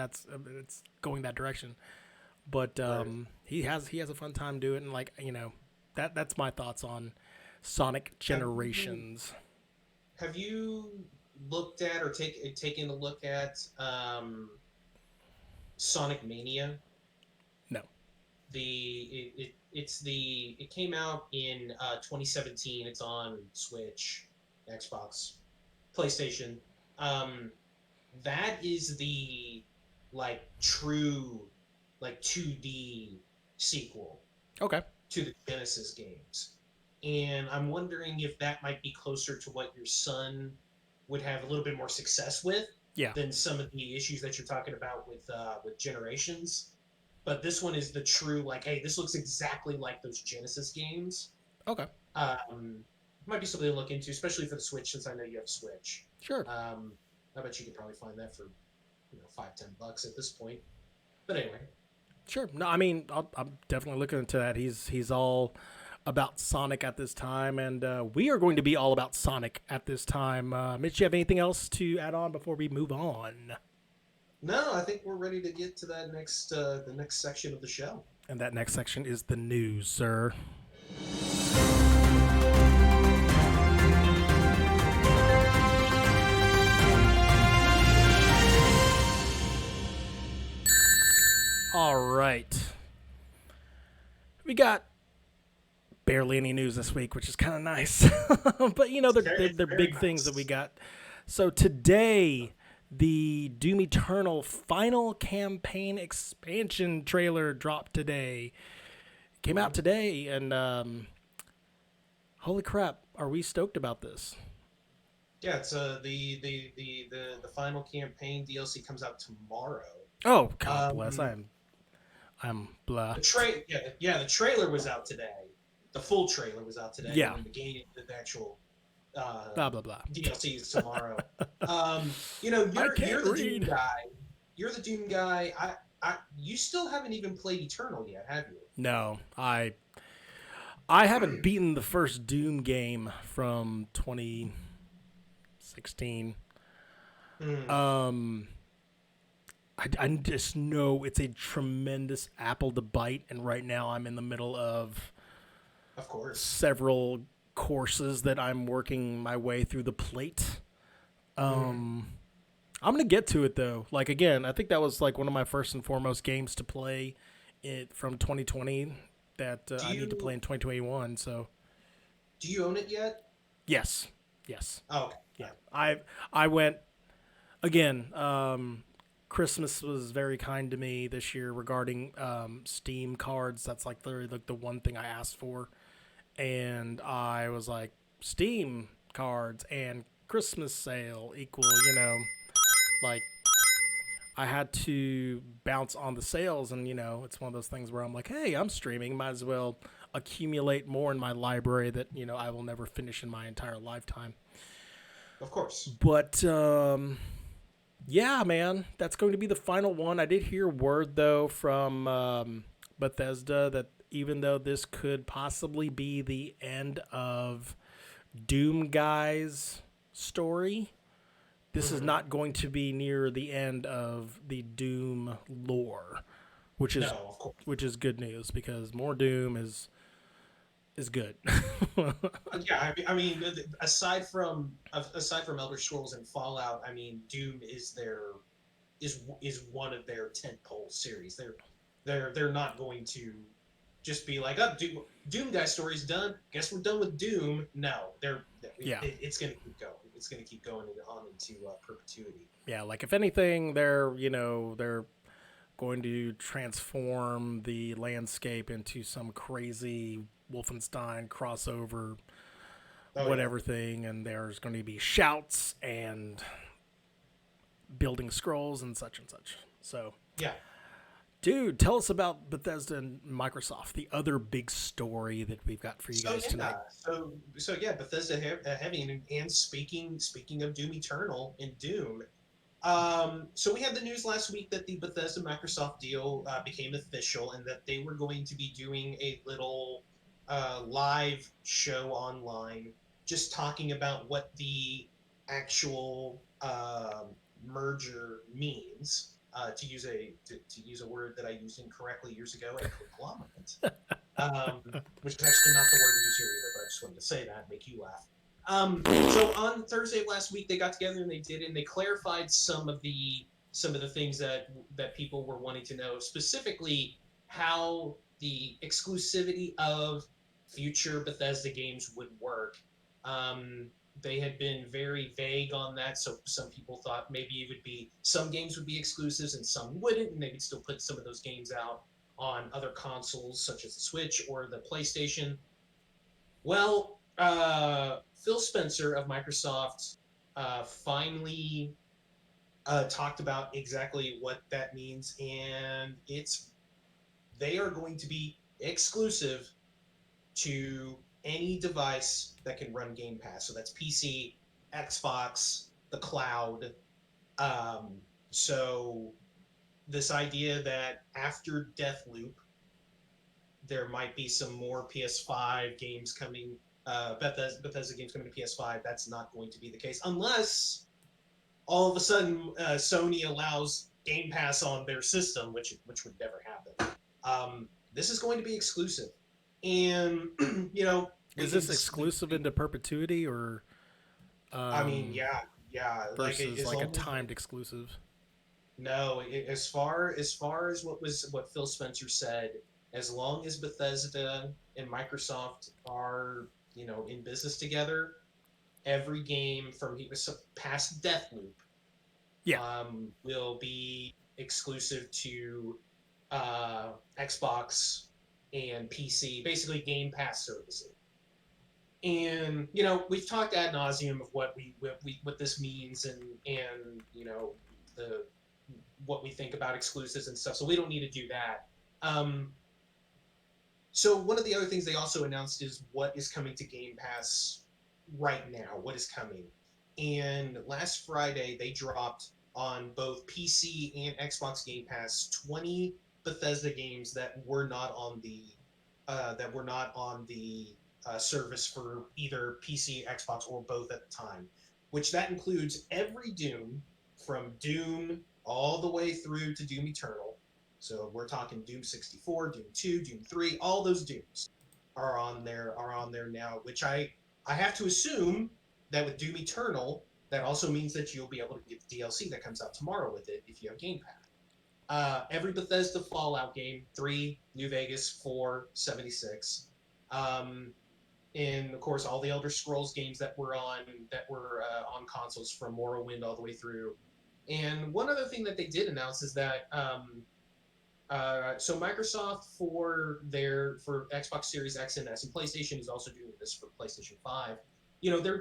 it's going that direction. But he has a fun time doing it, and like you know that's my thoughts on Sonic Generations. Have you looked at or taken a look at Sonic Mania? No. It came out in 2017. It's on Switch, Xbox, PlayStation. That is the like true like 2D sequel. Okay. To the Genesis games. And I'm wondering if that might be closer to what your son would have a little bit more success with than some of the issues that you're talking about with Generations. But this one is the true, like, hey, this looks exactly like those Genesis games. Okay. Might be something to look into, especially for the Switch, since I know you have Switch. Sure. I bet you could probably find that for, $5-10 at this point. But anyway. Sure. No, I mean, I'm definitely looking into that. He's all about Sonic at this time, and we are going to be all about Sonic at this time. Mitch, you have anything else to add on before we move on? No, I think we're ready to get to that the next section of the show. And that next section is the news, sir. All right. We got barely any news this week, which is kind of nice. But, you know, they're big things that we got. So today, the Doom Eternal final campaign expansion trailer dropped today. Came out today, and holy crap, are we stoked about this? Yeah, it's the final campaign DLC comes out tomorrow. Oh, God bless. I'm blah. The trailer was out today. The full trailer was out today. Yeah. And the actual blah blah blah. DLC is tomorrow. You're the Doom guy. You're the Doom guy. You still haven't even played Eternal yet, have you? No, I haven't beaten the first Doom game from 2016. I just know it's a tremendous apple to bite, and right now I'm in the middle of course, several courses that I'm working my way through the plate. I'm gonna get to it though. Like again, I think that was like one of my first and foremost games to play it from 2020 that I need to play in 2021. So, do you own it yet? Yes. Oh, okay. Yeah. I went again. Christmas was very kind to me this year regarding Steam cards. That's like the one thing I asked for. And I was like, Steam cards and Christmas sale equal, like I had to bounce on the sales. And, it's one of those things where I'm like, hey, I'm streaming. Might as well accumulate more in my library that, I will never finish in my entire lifetime. Of course. But, yeah, man, that's going to be the final one. I did hear word, though, from Bethesda that even though this could possibly be the end of Doom Guy's story, this is not going to be near the end of the Doom lore, which is good news because more Doom is good. Yeah, I mean, aside from Elder Scrolls and Fallout, I mean, Doom is one of their tentpole series. They're not going to just be like, oh, Doom Guy story's done. Guess we're done with Doom. No, it's going to keep going. It's going to keep going on into perpetuity. Yeah, like if anything, they're going to transform the landscape into some crazy Wolfenstein crossover, thing, and there's going to be shouts and building scrolls and such and such. So yeah, Dude, tell us about Bethesda and Microsoft, the other big story that we've got for you So guys tonight. yeah, Bethesda having and speaking of Doom Eternal and Doom. So we had the news last week that the Bethesda Microsoft deal became official, and that they were going to be doing a little live show online, just talking about what the actual merger means. To use a word that I used incorrectly years ago, a conglomerate, which is actually not the word used here either. But I just wanted to say that, make you laugh. So on Thursday of last week, they got together and they did, and they clarified some of the things that people were wanting to know, specifically how the exclusivity of future Bethesda games would work. Um, they had been very vague on that, so some people thought maybe it would be some games would be exclusives and some wouldn't, and they would still put some of those games out on other consoles such as the Switch or the PlayStation. Well, Phil Spencer of Microsoft finally talked about exactly what that means, and they are going to be exclusive to any device that can run Game Pass. So that's PC, Xbox, the cloud. Um, so this idea that after Deathloop, there might be some more PS5 games coming, Bethesda games coming to PS5. That's not going to be the case unless all of a sudden Sony allows Game Pass on their system, which would never happen. This is going to be exclusive, and we Is can. this exclusive into perpetuity or I mean, um, yeah. Like versus as like a long as timed exclusive? no, as far as what Phil Spencer said, as long as Bethesda and Microsoft are in business together, every game from past Deathloop Yeah. will be exclusive to Xbox and PC, basically Game Pass services. And we've talked ad nauseum of what this means, and the what we think about exclusives and stuff. So we don't need to do that. Um, so one of the other things they also announced is what is coming to Game Pass right now. What is coming? And last Friday they dropped on both PC and Xbox Game Pass 20 Bethesda games that were not on the service for either PC, Xbox, or both at the time. Which that includes every Doom, from Doom all the way through to Doom Eternal. So we're talking Doom 64, Doom 2, Doom 3, all those Dooms are on there now, which I have to assume that with Doom Eternal, that also means that you'll be able to get the DLC that comes out tomorrow with it if you have Game Pass. Every Bethesda Fallout game, 3, New Vegas, 4, 76. Um, and of course all the Elder Scrolls games that were on consoles from Morrowind all the way through. And one other thing that they did announce is that so Microsoft for Xbox Series X and S, and PlayStation is also doing this for PlayStation 5.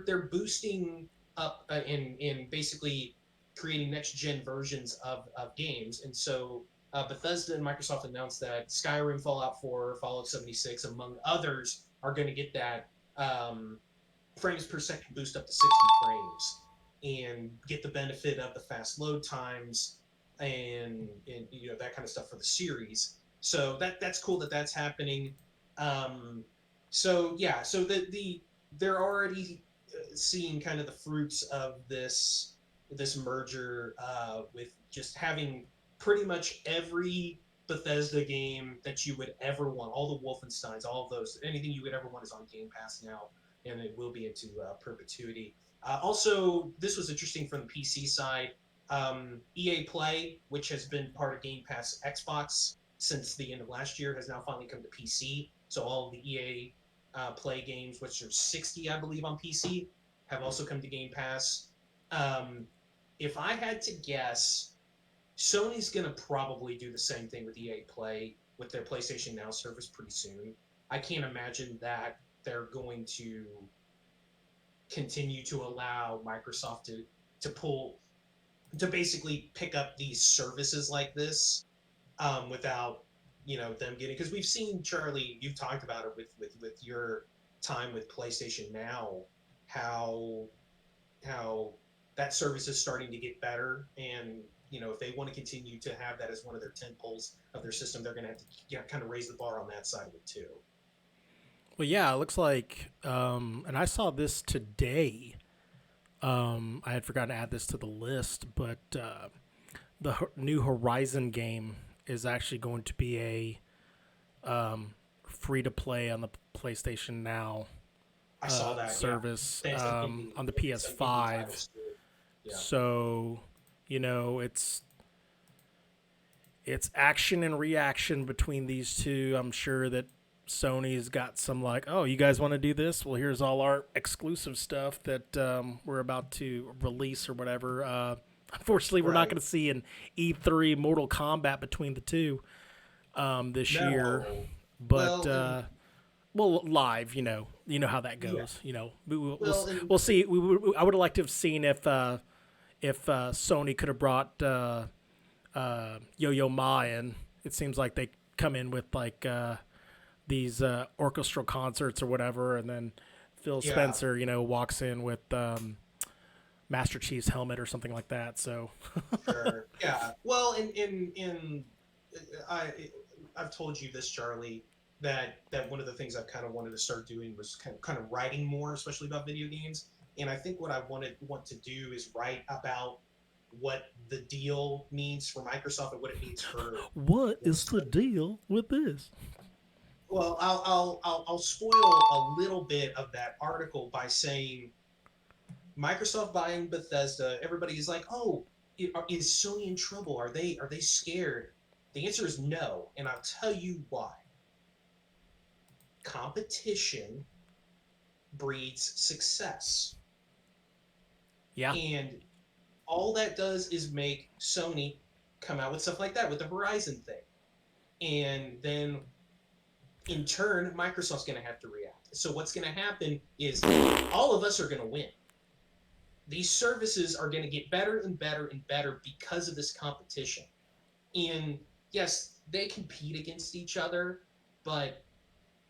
They're boosting up in basically creating next gen versions of games, and so Bethesda and Microsoft announced that Skyrim, Fallout 4, Fallout 76, among others, are going to get that frames per second boost up to 60 frames and get the benefit of the fast load times and that kind of stuff for the series. So that's cool that that's happening. Um, so yeah, so they're already seeing kind of the fruits of this merger with just having pretty much every Bethesda game that you would ever want, all the Wolfensteins, all of those, anything you would ever want is on Game Pass now, and it will be into perpetuity. Also, this was interesting from the PC side. EA Play, which has been part of Game Pass Xbox since the end of last year, has now finally come to PC. So all of the EA Play games, which are 60, I believe, on PC, have also come to Game Pass. Um, if I had to guess, Sony's going to probably do the same thing with EA Play with their PlayStation Now service pretty soon. I can't imagine that they're going to continue to allow Microsoft to basically pick up these services like this without them getting, because we've seen, Charlie, you've talked about it with your time with PlayStation Now, how how that service is starting to get better, and if they want to continue to have that as one of their tent poles of their system, they're going to have to kind of raise the bar on that side of it too. Well, yeah, it looks like, and I saw this today. I had forgotten to add this to the list, but the new Horizon game is actually going to be free to play on the PlayStation Now I saw that, service yeah. Indie, on the some indie PS5. titles too. Yeah. So, it's action and reaction between these two. I'm sure that Sony's got some like, oh, you guys want to do this? Well, here's all our exclusive stuff that we're about to release or whatever. Unfortunately, we're not going to see an E3 Mortal Kombat between the two this year. But well, live, you know how that goes. Yeah. We'll see. I would have liked to have seen if Sony could have brought Yo-Yo Ma in. It seems like they come in with like these orchestral concerts or whatever, and then Phil Spencer, walks in with Master Chief's helmet or something like that. So sure. Yeah. Well, I've told you this, Charlie, that one of the things I've kind of wanted to start doing was kind of writing more, especially about video games. And I think what I want to do is write about what the deal means for Microsoft and what it means for. What is the deal with this? Well, I'll spoil a little bit of that article by saying Microsoft buying Bethesda. Everybody is like, "Oh, is Sony in trouble? Are they scared?" The answer is no, and I'll tell you why. Competition breeds success. Yeah. And all that does is make Sony come out with stuff like that with the Horizon thing. And then in turn, Microsoft's going to have to react. So what's going to happen is all of us are going to win. These services are going to get better and better and better because of this competition. And yes, they compete against each other, but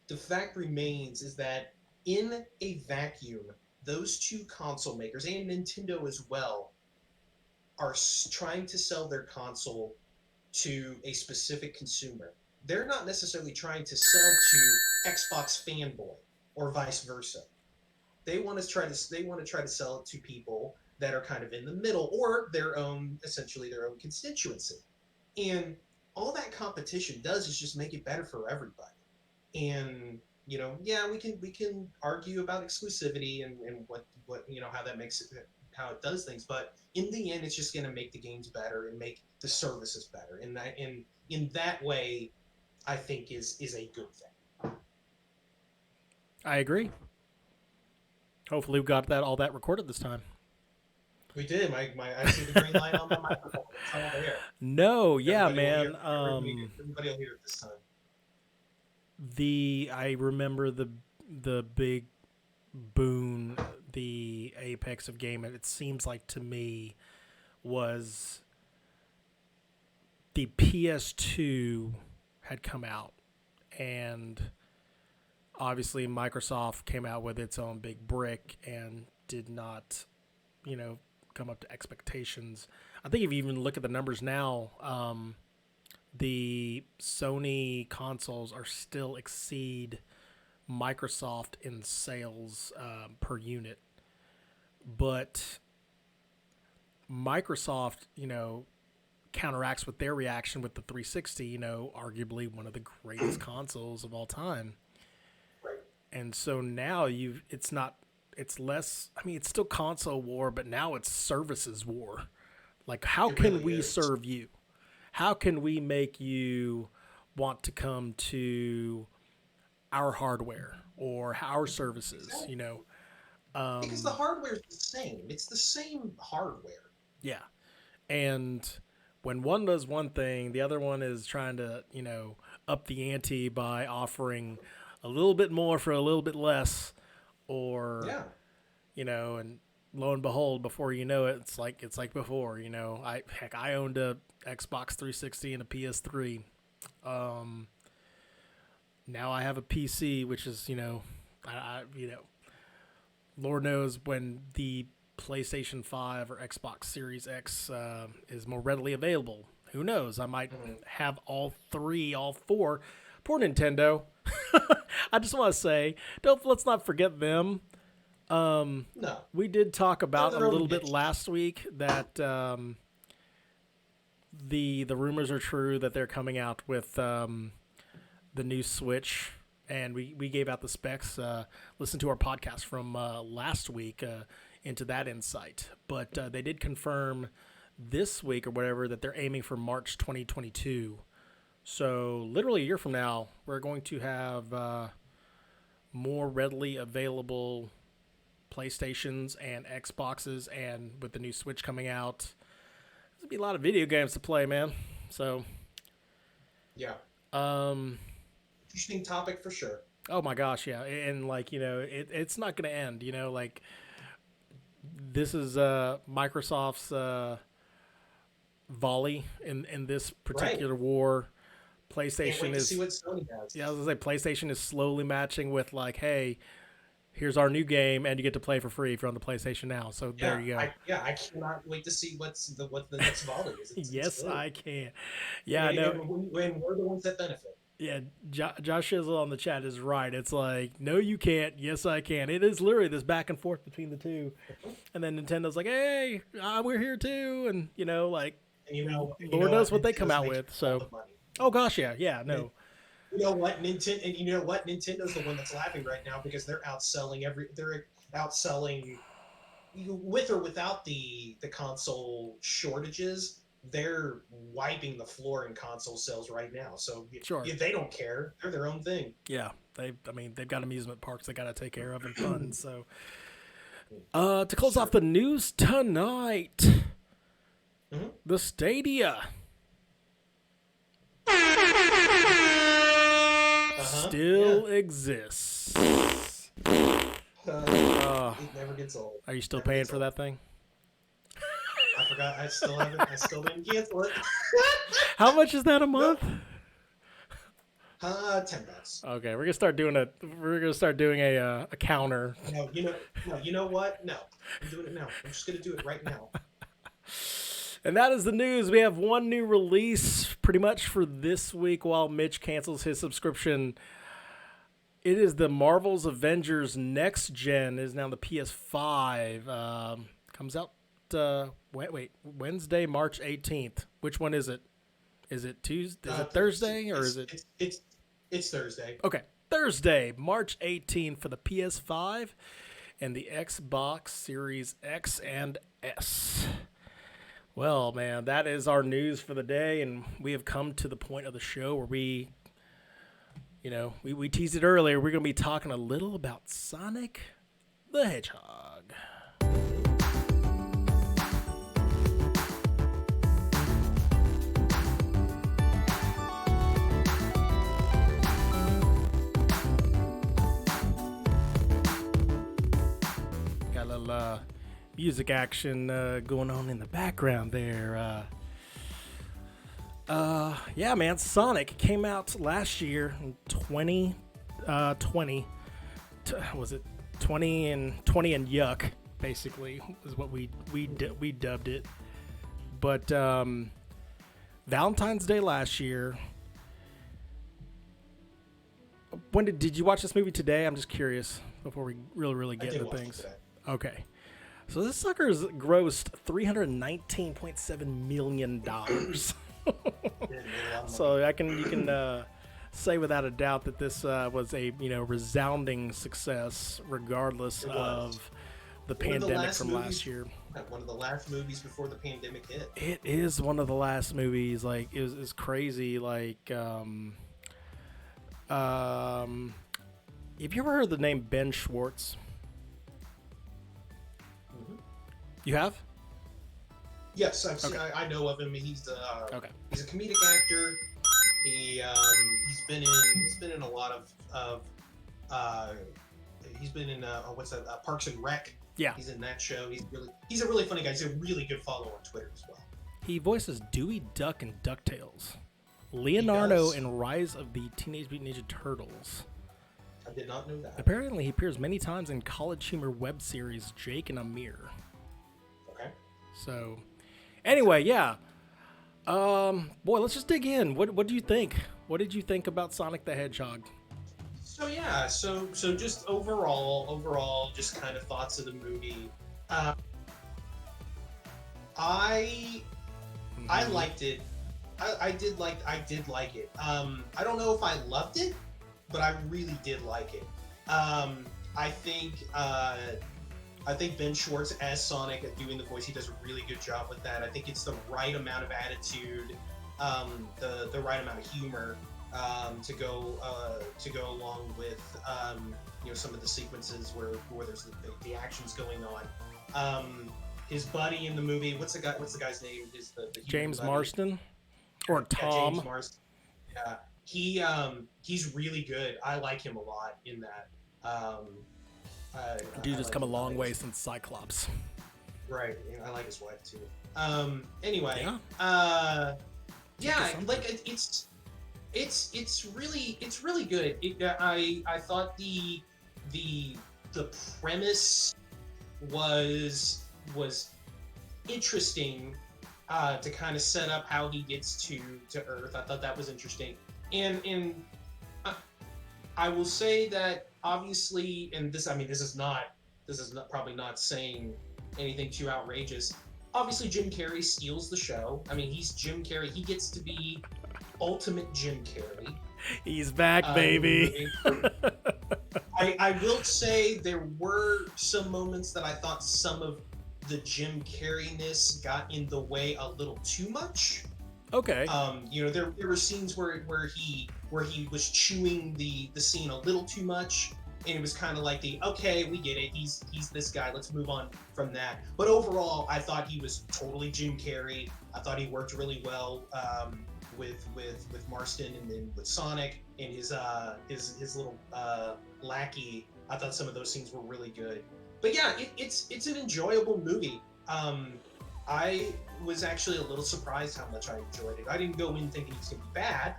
the fact remains is that in a vacuum, those two console makers and Nintendo as well are trying to sell their console to a specific consumer. They're not necessarily trying to sell to Xbox fanboy or vice versa. They want to try to sell it to people that are kind of in the middle or essentially their own constituency. And all that competition does is just make it better for everybody. And we can argue about exclusivity and what how that makes it, how it does things, but in the end, it's just going to make the games better and make the services better. And that in that way, I think is a good thing. I agree. Hopefully, we got all that recorded this time. We did. I see the green light on my microphone. It's all there. No, yeah, everybody man. Everybody will hear it this time. I remember the big boon, the apex of gaming. It seems like to me was the PS2 had come out, and obviously Microsoft came out with its own big brick and did not, come up to expectations. I think if you even look at the numbers now, the Sony consoles are still exceed Microsoft in sales per unit. But Microsoft, counteracts with their reaction with the 360, arguably one of the greatest consoles of all time. Right. And so now it's less, it's still console war, but now it's services war. Like, how can we serve you? How can we make you want to come to our hardware or our services? Exactly. Because the hardware is the same. It's the same hardware. Yeah. And when one does one thing, the other one is trying to, up the ante by offering a little bit more for a little bit less, or, and lo and behold, before you know it, it's like before. I owned a Xbox 360 and a PS3. Now I have a PC, which is Lord knows when the PlayStation 5 or Xbox Series X is more readily available. Who knows? I might have all four. Poor Nintendo. I just want to say, let's not forget them. No. We did talk about a little bit niche. last week that the rumors are true that they're coming out with the new Switch, and we gave out the specs. Listen to our podcast from last week into that insight. But they did confirm this week or whatever that they're aiming for March 2022. So literally a year from now, we're going to have more readily available PlayStations and Xboxes, and with the new Switch coming out, there'll be a lot of video games to play, man. So, yeah. Interesting topic for sure. Oh my gosh, yeah, and it's not going to end. This is Microsoft's volley in this particular war. PlayStation Can't wait to see what Sony has. Yeah, I was gonna say PlayStation is slowly matching with hey, here's our new game, and you get to play for free if you're on the PlayStation now. So there you go. I cannot wait to see what the next volley is. Yes, I can. Yeah, I know. When we're the ones that benefit. Yeah, Josh Shizzle on the chat is right. It's no, you can't. Yes, I can. It is literally this back and forth between the two. And then Nintendo's hey, we're here too. And, Lord knows what they come out with. So, oh, gosh, yeah, no. You know what? Nintendo's the one that's laughing right now because they're outselling with or without the console shortages. They're wiping the floor in console sales right now. So sure. They don't care. They're their own thing. Yeah, they've got amusement parks they got to take care of and fun. So, to close off the news tonight, the Stadia still exists. It never gets old. Are you still paying for that thing? I forgot. I still didn't cancel it. How much is that a month? $10. Okay, we're gonna start doing a counter. No, you know what? No, I'm doing it now. I'm just gonna do it right now. And that is the news. We have one new release pretty much for this week while Mitch cancels his subscription. It is the Marvel's Avengers Next Gen. It is now the PS5. Comes out Wednesday, March 18th. Which one is it? Is it Tuesday? Is it Thursday or is it? It's Thursday. Okay, Thursday, March 18th for the PS5 and the Xbox Series X and S. Well, man, that is our news for the day, and we have come to the point of the show where we teased it earlier. We're going to be talking a little about Sonic the Hedgehog. Got a little music action going on in the background there. Yeah, man, Sonic came out last year in 2020. Was it 20 and yuck? Basically, is what we dubbed it. But Valentine's Day last year. When did you watch this movie today? I'm just curious before we really get into things. Okay. So this sucker's grossed $319.7 million. So you can say without a doubt that this was a resounding success, regardless of the pandemic from last year. One of the last movies before the pandemic hit. It is one of the last movies. Like it's crazy. Like have you ever heard the name Ben Schwartz? You have? Yes, I know of him. He's he's a comedic actor. He's been in a lot of Parks and Rec. Yeah. He's in that show. He's a really funny guy. He's a really good follow on Twitter as well. He voices Dewey Duck in DuckTales, Leonardo in Rise of the Teenage Mutant Ninja Turtles. I did not know that. Apparently, he appears many times in College Humor web series Jake and Amir. Okay. So, anyway, yeah. Boy, let's just dig in. What do you think? What did you think about Sonic the Hedgehog? So yeah, so just overall, just kind of thoughts of the movie. I liked it. I did like it. I don't know if I loved it, but I really did like it. I think Ben Schwartz as Sonic at doing the voice, he does a really good job with that. I think it's the right amount of attitude, the right amount of humor to go along with some of the sequences where there's the actions going on. His buddy in the movie, what's the guy's name? Is the James Marsden or Tom? James Marsden. Yeah, he's really good. I like him a lot in that. Dude has come a long way since Cyclops. Right. I like his wife too. Anyway. Yeah. Like it's really good. I thought the premise was interesting to kind of set up how he gets to Earth. I thought that was interesting, and I will say that obviously, and this is probably not saying anything too outrageous. Obviously, Jim Carrey steals the show. I mean, he's Jim Carrey. He gets to be ultimate Jim Carrey. He's back, baby. I will say there were some moments that I thought some of the Jim Carrey-ness got in the way a little too much. Okay. There were scenes where he was chewing the scene a little too much, and it was kind of like okay, we get it. He's this guy. Let's move on from that. But overall, I thought he was totally Jim Carrey. I thought he worked really well with Marston and then with Sonic and his little lackey. I thought some of those scenes were really good. But yeah, it's an enjoyable movie. I was actually a little surprised how much I enjoyed it. I didn't go in thinking it was gonna be bad,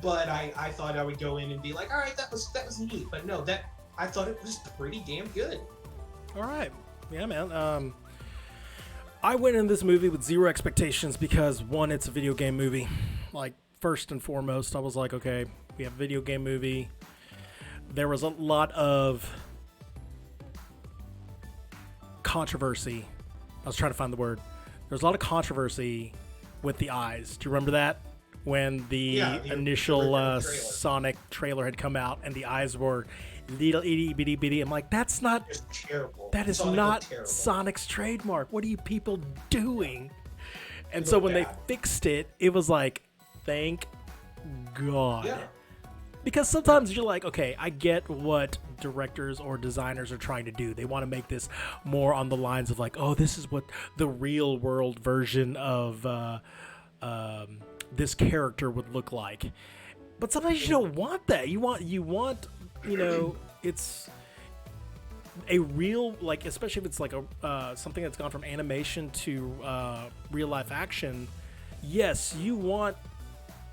but I thought I would go in and be like, all right, that was neat. But no, I thought it was pretty damn good. All right, yeah, man. I went in this movie with zero expectations because one, it's a video game movie. Like first and foremost, I was like, okay, we have a video game movie. There was a lot of controversy. I was trying to find the word. There's a lot of controversy with the eyes. Do you remember that? When the initial Sonic trailer had come out and the eyes were little itty bitty bitty. I'm like, that's not terrible. That is not Sonic's trademark. What are you people doing? And so when they fixed it, it was like, thank God. Yeah. Because sometimes you're like, okay, I get what directors or designers are trying to do. They want to make this more on the lines of like, oh, this is what the real world version of this character would look like. But sometimes you don't want that. You want, it's a real, like, especially if it's like a something that's gone from animation to real life action. Yes, you want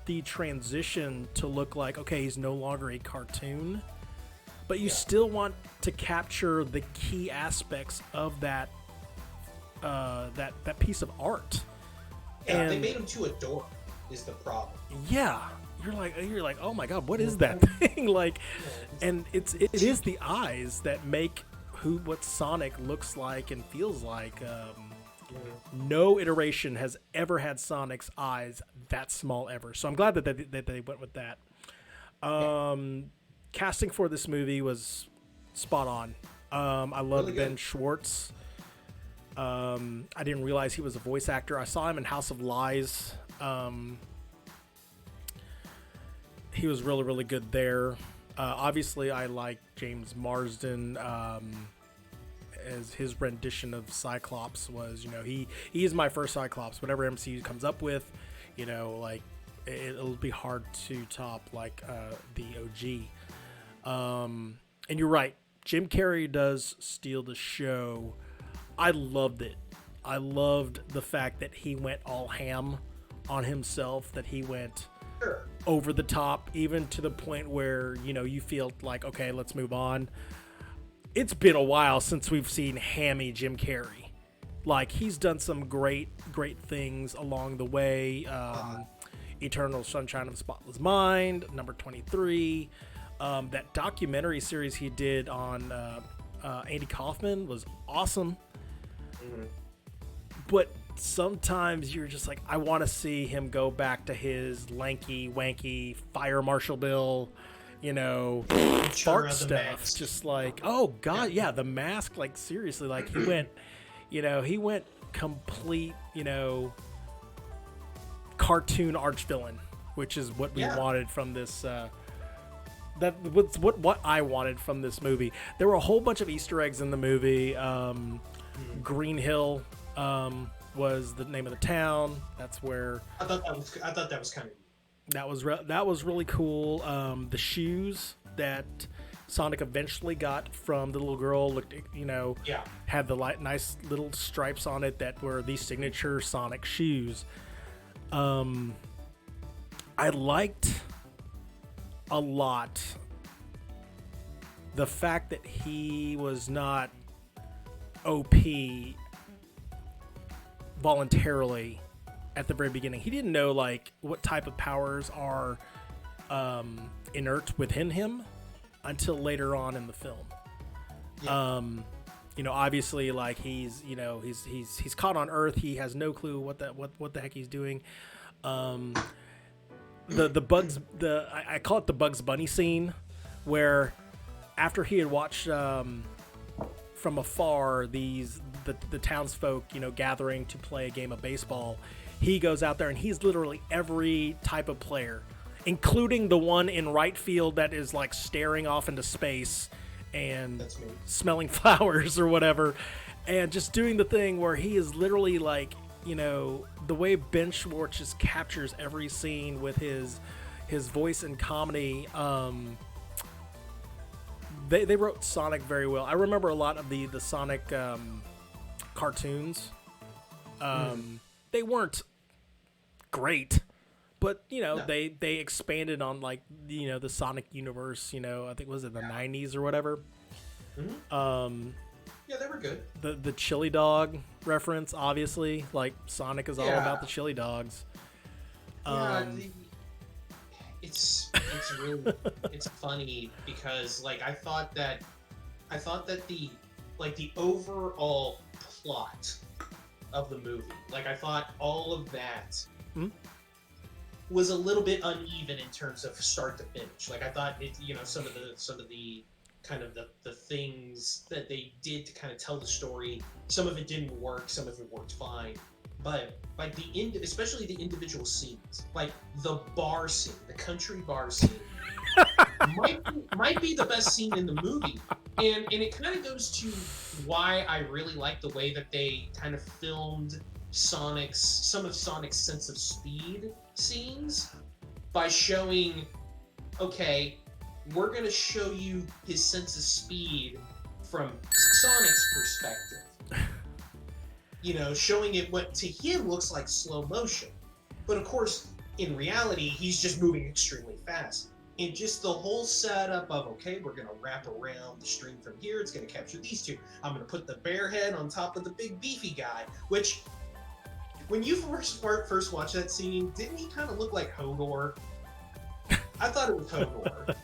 the transition to look like, okay, he's no longer a cartoon, but you still want to capture the key aspects of that that piece of art. Yeah, and they made him too adorable is the problem. Yeah, you're like, oh my God, what is that thing? Like, and it is the eyes that make what Sonic looks like and feels like. No iteration has ever had Sonic's eyes that small ever. So I'm glad that they went with that. Casting for this movie was spot on. I loved really Ben Schwartz. I didn't realize he was a voice actor. I saw him in House of Lies. He was really, really good there. Obviously, I like James Marsden. As his rendition of Cyclops was, he is my first Cyclops. Whatever MCU comes up with, like it'll be hard to top like the OG. And you're right, Jim Carrey does steal the show. I loved it. I loved the fact that he went all ham on himself, that he went over the top, even to the point where, you know, you feel like, okay, let's move on. It's been a while since we've seen hammy Jim Carrey. Like, he's done some great things along the way. Eternal Sunshine of the Spotless Mind, number 23. That documentary series he did on Andy Kaufman was awesome. Mm-hmm. But sometimes you're just like, I want to see him go back to his lanky, wanky Fire Marshal Bill, you know, fart stuff. Mask. Just like, oh God, yeah, the mask. Like, seriously, like he went complete, you know, cartoon arch villain, which is what we wanted from this. That was what I wanted from this movie. There were a whole bunch of Easter eggs in the movie. Green Hill was the name of the town. That's where I thought that was kind of that was really cool. The shoes that Sonic eventually got from the little girl looked, you know, had the nice little stripes on it that were the signature Sonic shoes. I liked a lot the fact that he was not OP voluntarily at the very beginning. He didn't know like what type of powers are inert within him until later on in the film. You know, obviously, like he's caught on Earth. He has no clue what the heck he's doing. The Bugs, I call it the Bugs Bunny scene, where after he had watched from afar the townsfolk, you know, gathering to play a game of baseball, he goes out there and he's literally every type of player, including the one in right field that is like staring off into space and smelling flowers or whatever, and just doing the thing where he is literally like, you know, the way Ben Schwartz just captures every scene with his voice and comedy. They wrote Sonic very well. I remember a lot of the Sonic cartoons. They weren't great, but you know, they expanded on, like, you know, the Sonic universe. You know, I think was it the 90s or whatever. Yeah, they were good. The chili dog reference, obviously, like Sonic is all about the chili dogs. It's really it's funny because like I thought that the overall plot of the movie, like I thought all of that was a little bit uneven in terms of start to finish. Like I thought it, you know, some of the kind of the things that they did to kind of tell the story, some of it didn't work, some of it worked fine. But like especially the individual scenes, like the bar scene, the country bar scene, might be the best scene in the movie, and it kind of goes to why I really like the way that they kind of filmed some of Sonic's sense of speed scenes by showing, okay, we're gonna show you his sense of speed from Sonic's perspective. You know, showing it what to him looks like slow motion. But of course, in reality, he's just moving extremely fast. And just the whole setup of, okay, we're going to wrap around the string from here. It's going to capture these two. I'm going to put the bear head on top of the big beefy guy, which, when you first watched that scene, didn't he kind of look like Hodor? I thought it was Hodor,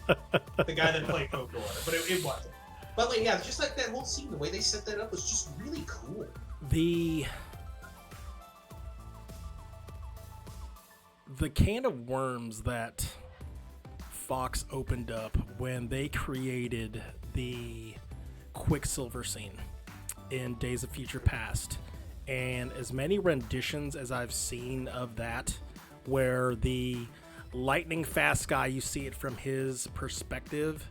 the guy that played Hodor, but it wasn't. But like, yeah, just like that whole scene, the way they set that up was just really cool. The can of worms that Fox opened up when they created the Quicksilver scene in Days of Future Past, and as many renditions as I've seen of that, where the lightning fast guy, you see it from his perspective,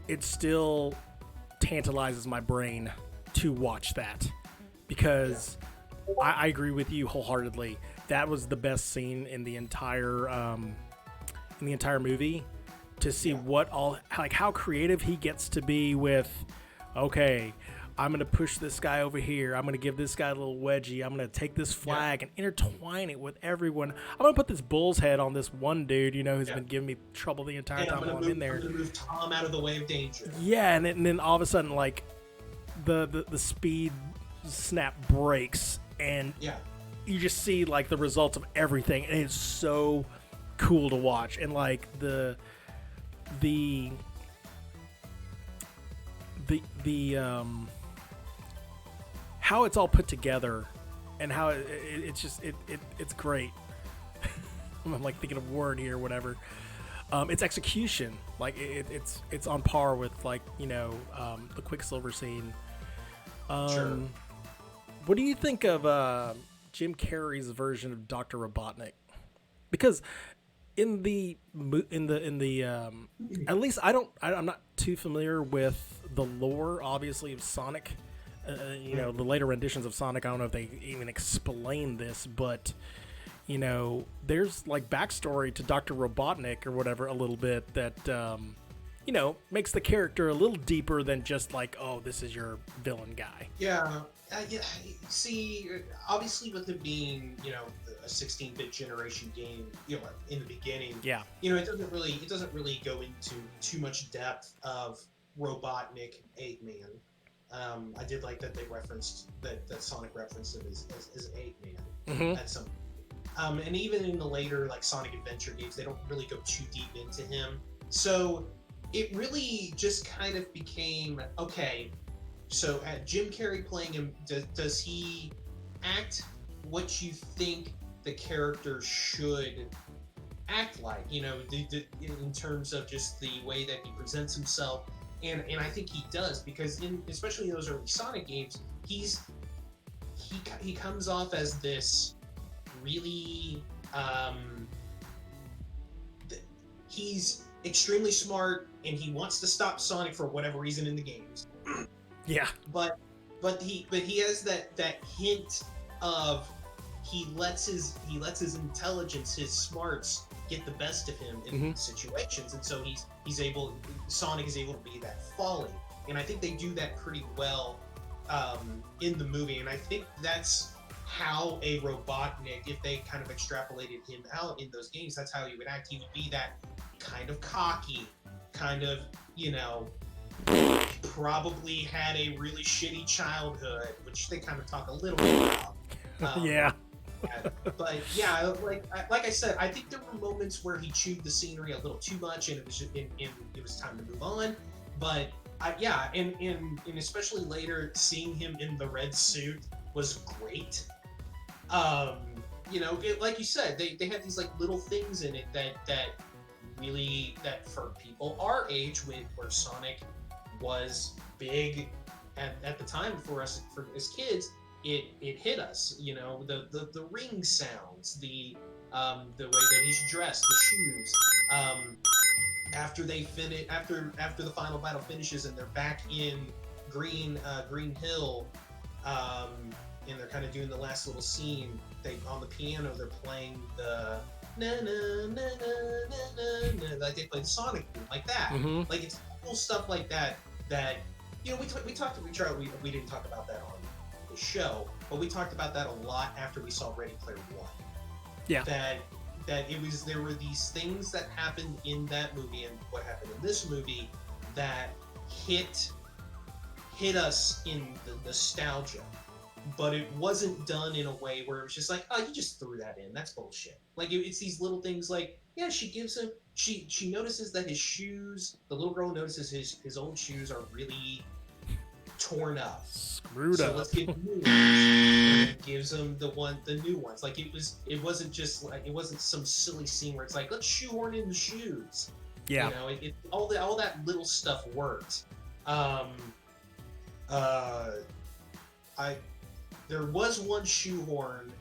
it still tantalizes my brain to watch that, because I agree with you wholeheartedly. That was the best scene in the entire movie, to see what all, like, how creative he gets to be with, okay, I'm going to push this guy over here. I'm going to give this guy a little wedgie. I'm going to take this flag and intertwine it with everyone. I'm going to put this bull's head on this one dude, who's been giving me trouble the entire time while I'm in there. I'm going to move Tom out of the way of danger. Yeah, and then all of a sudden, like, the speed snap breaks, and you just see, like, the results of everything, and it's so cool to watch. And, like, the how it's all put together, and how it's great. I'm like thinking of a word here, whatever. It's execution, like it's on par with, like, the Quicksilver scene. Sure. What do you think of Jim Carrey's version of Dr. Robotnik? Because in the at least I'm not too familiar with the lore, obviously, of Sonic. The later renditions of Sonic, I don't know if they even explain this, but there's, like, backstory to Dr. Robotnik or whatever a little bit that makes the character a little deeper than just like, oh, this is your villain guy. Yeah. See, obviously, with it being a 16-bit generation game, in the beginning, it doesn't really go into too much depth of Robotnik, Eggman. I did like that they referenced that Sonic referenced him as Eggman at some point. And even in the later, like, Sonic Adventure games, they don't really go too deep into him. So it really just kind of became, okay, so Jim Carrey playing him, does he act what you think the character should act like, in terms of just the way that he presents himself? And I think he does, because especially in those early Sonic games, he comes off as this really he's extremely smart, and he wants to stop Sonic for whatever reason in the games. Yeah. But he has that hint of he lets his intelligence, his smarts, get the best of him in situations, and so Sonic is able to be that folly, and I think they do that pretty well in the movie, and I think that's how a Robotnik, if they kind of extrapolated him out in those games, that's how he would act. He would be that kind of cocky, kind of, probably had a really shitty childhood, which they kind of talk a little bit about. Yeah. But yeah, like I said, I think there were moments where he chewed the scenery a little too much, and it was time to move on. But and especially later, seeing him in the red suit was great. Like you said, they had these, like, little things in it that really, that for people our age, where Sonic was big at the time for us, as kids, it hit us. The ring sounds, the way that he's dressed, the shoes. After they finish, after the final battle finishes, and they're back in Green Hill, and they're kind of doing the last little scene. On the piano, they're playing the na na na na na na, like they play the Sonic theme, like that. Like, it's cool stuff like that. That we didn't talk about that on the show, but we talked about that a lot after we saw Ready Player One. Yeah. That there were these things that happened in that movie and what happened in this movie that hit us in the nostalgia. But it wasn't done in a way where it was just like, oh, you just threw that in. That's bullshit. Like, it's these little things like, yeah, she gives him, she notices that his shoes, the little girl notices his old shoes are really torn up. Screwed up. So let's give him new ones. And it gives him the new ones. Like, it wasn't just like, it wasn't some silly scene where it's like, let's shoehorn in the shoes. Yeah. All that little stuff worked. There was one shoehorn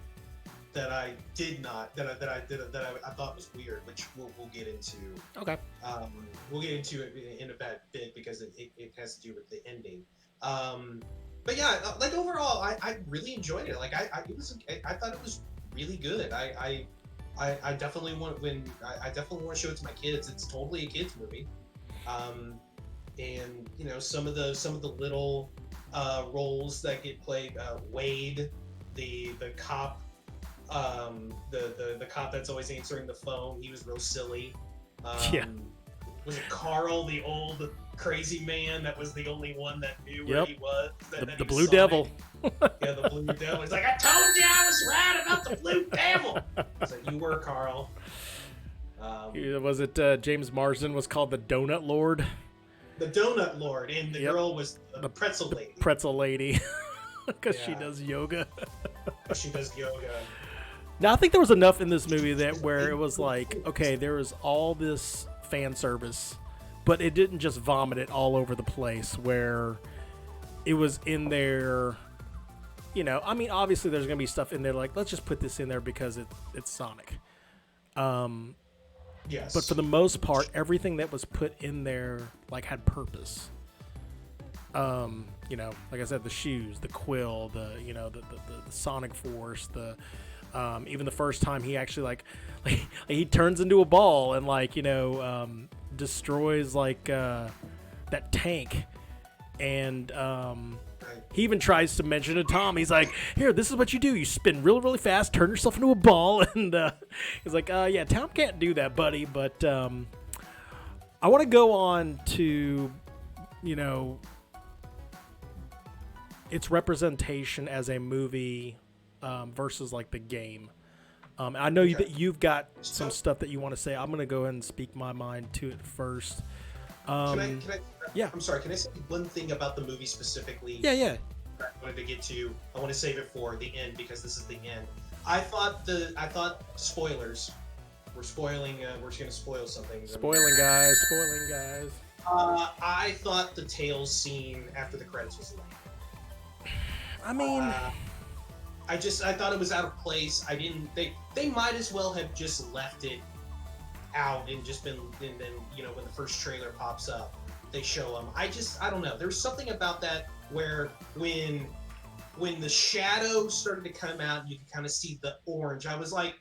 that I did not, that I thought was weird, which we'll get into. Okay. We'll get into it in a bad bit because it has to do with the ending. But yeah, like, overall, I really enjoyed it. Like, I thought it was really good. I definitely want I definitely want to show it to my kids. It's totally a kids movie, and you know some of the little roles that get played. Wade, the cop, the cop that's always answering the phone. He was real silly. Yeah. Was it Carl, the old crazy man that was the only one that knew where Yep. he was? The Blue Devil. Yeah, the Blue Devil. He's like, I told you I was right about the Blue Devil. It's like, you were, Carl. Was it James Marsden was called the Donut Lord? The Donut Lord, and the girl was the pretzel lady. Pretzel lady. Because she does yoga. She does yoga. Now, I think there was enough in this movie where it was like, okay, there was all this fan service, but it didn't just vomit it all over the place, where it was in there, you know, I mean, obviously there's going to be stuff in there like, let's just put this in there because it's Sonic. Yes. But for the most part, everything that was put in there, like, had purpose. You know, like I said, the shoes, the quill, the Sonic Force, even the first time he actually like he turns into a ball and destroys that tank, and he even tries to mention to Tom. He's like, "Here, this is what you do. You spin really, really fast, turn yourself into a ball." And he's like, "Yeah, Tom can't do that, buddy." But I want to go on to, its representation as a movie versus like the game. I know that you've got some stuff that you want to say. I'm going to go ahead and speak my mind to it first. Can I, yeah. I'm sorry. Can I say one thing about the movie specifically? Yeah. I wanted to get to. I want to save it for the end because this is the end. I thought spoilers. We're spoiling. We're just gonna spoil something. Spoiling guys. I thought the Tails scene after the credits was lame. I mean, I thought it was out of place. They might as well have just left it out and just been, and then when the first trailer pops up, they show them. I don't know. There's something about that where when the shadow started to come out, you could kind of see the orange. I was like,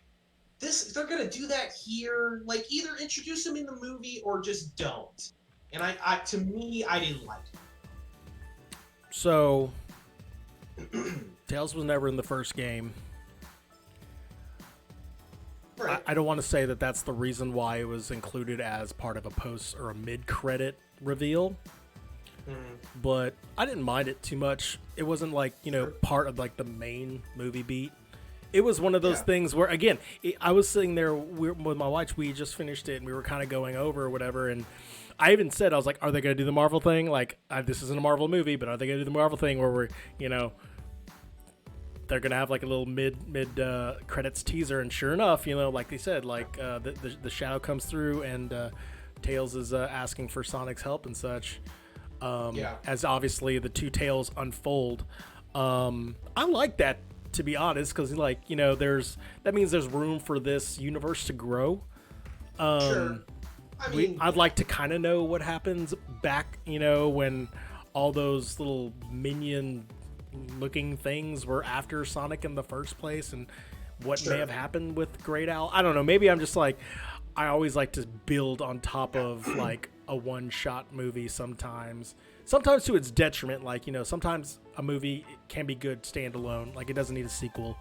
they're gonna do that here. Like, either introduce them in the movie or just don't. And to me, I didn't like it. So Tails was never in the first game. Right. I don't want to say that that's the reason why it was included as part of a post or a mid-credit reveal, but I didn't mind it too much. It wasn't like, part of like the main movie beat. It was one of those things where, again, I was sitting there with my wife. We just finished it and we were kind of going over or whatever. And I even said, I was like, are they going to do the Marvel thing? Like, this isn't a Marvel movie, but are they going to do the Marvel thing where we're, they're going to have like a little mid credits teaser. And sure enough, like they said, like the shadow comes through and Tails is asking for Sonic's help and such. As obviously the two Tails unfold. I like that, to be honest, because that means there's room for this universe to grow. Sure. I'd like to kind of know what happens back, when all those little minion looking things were after Sonic in the first place, and what may have happened with Great Owl. I don't know. Maybe I'm just like, I always like to build on top of like a one-shot movie sometimes to its detriment. Like, sometimes a movie can be good standalone. Like, it doesn't need a sequel.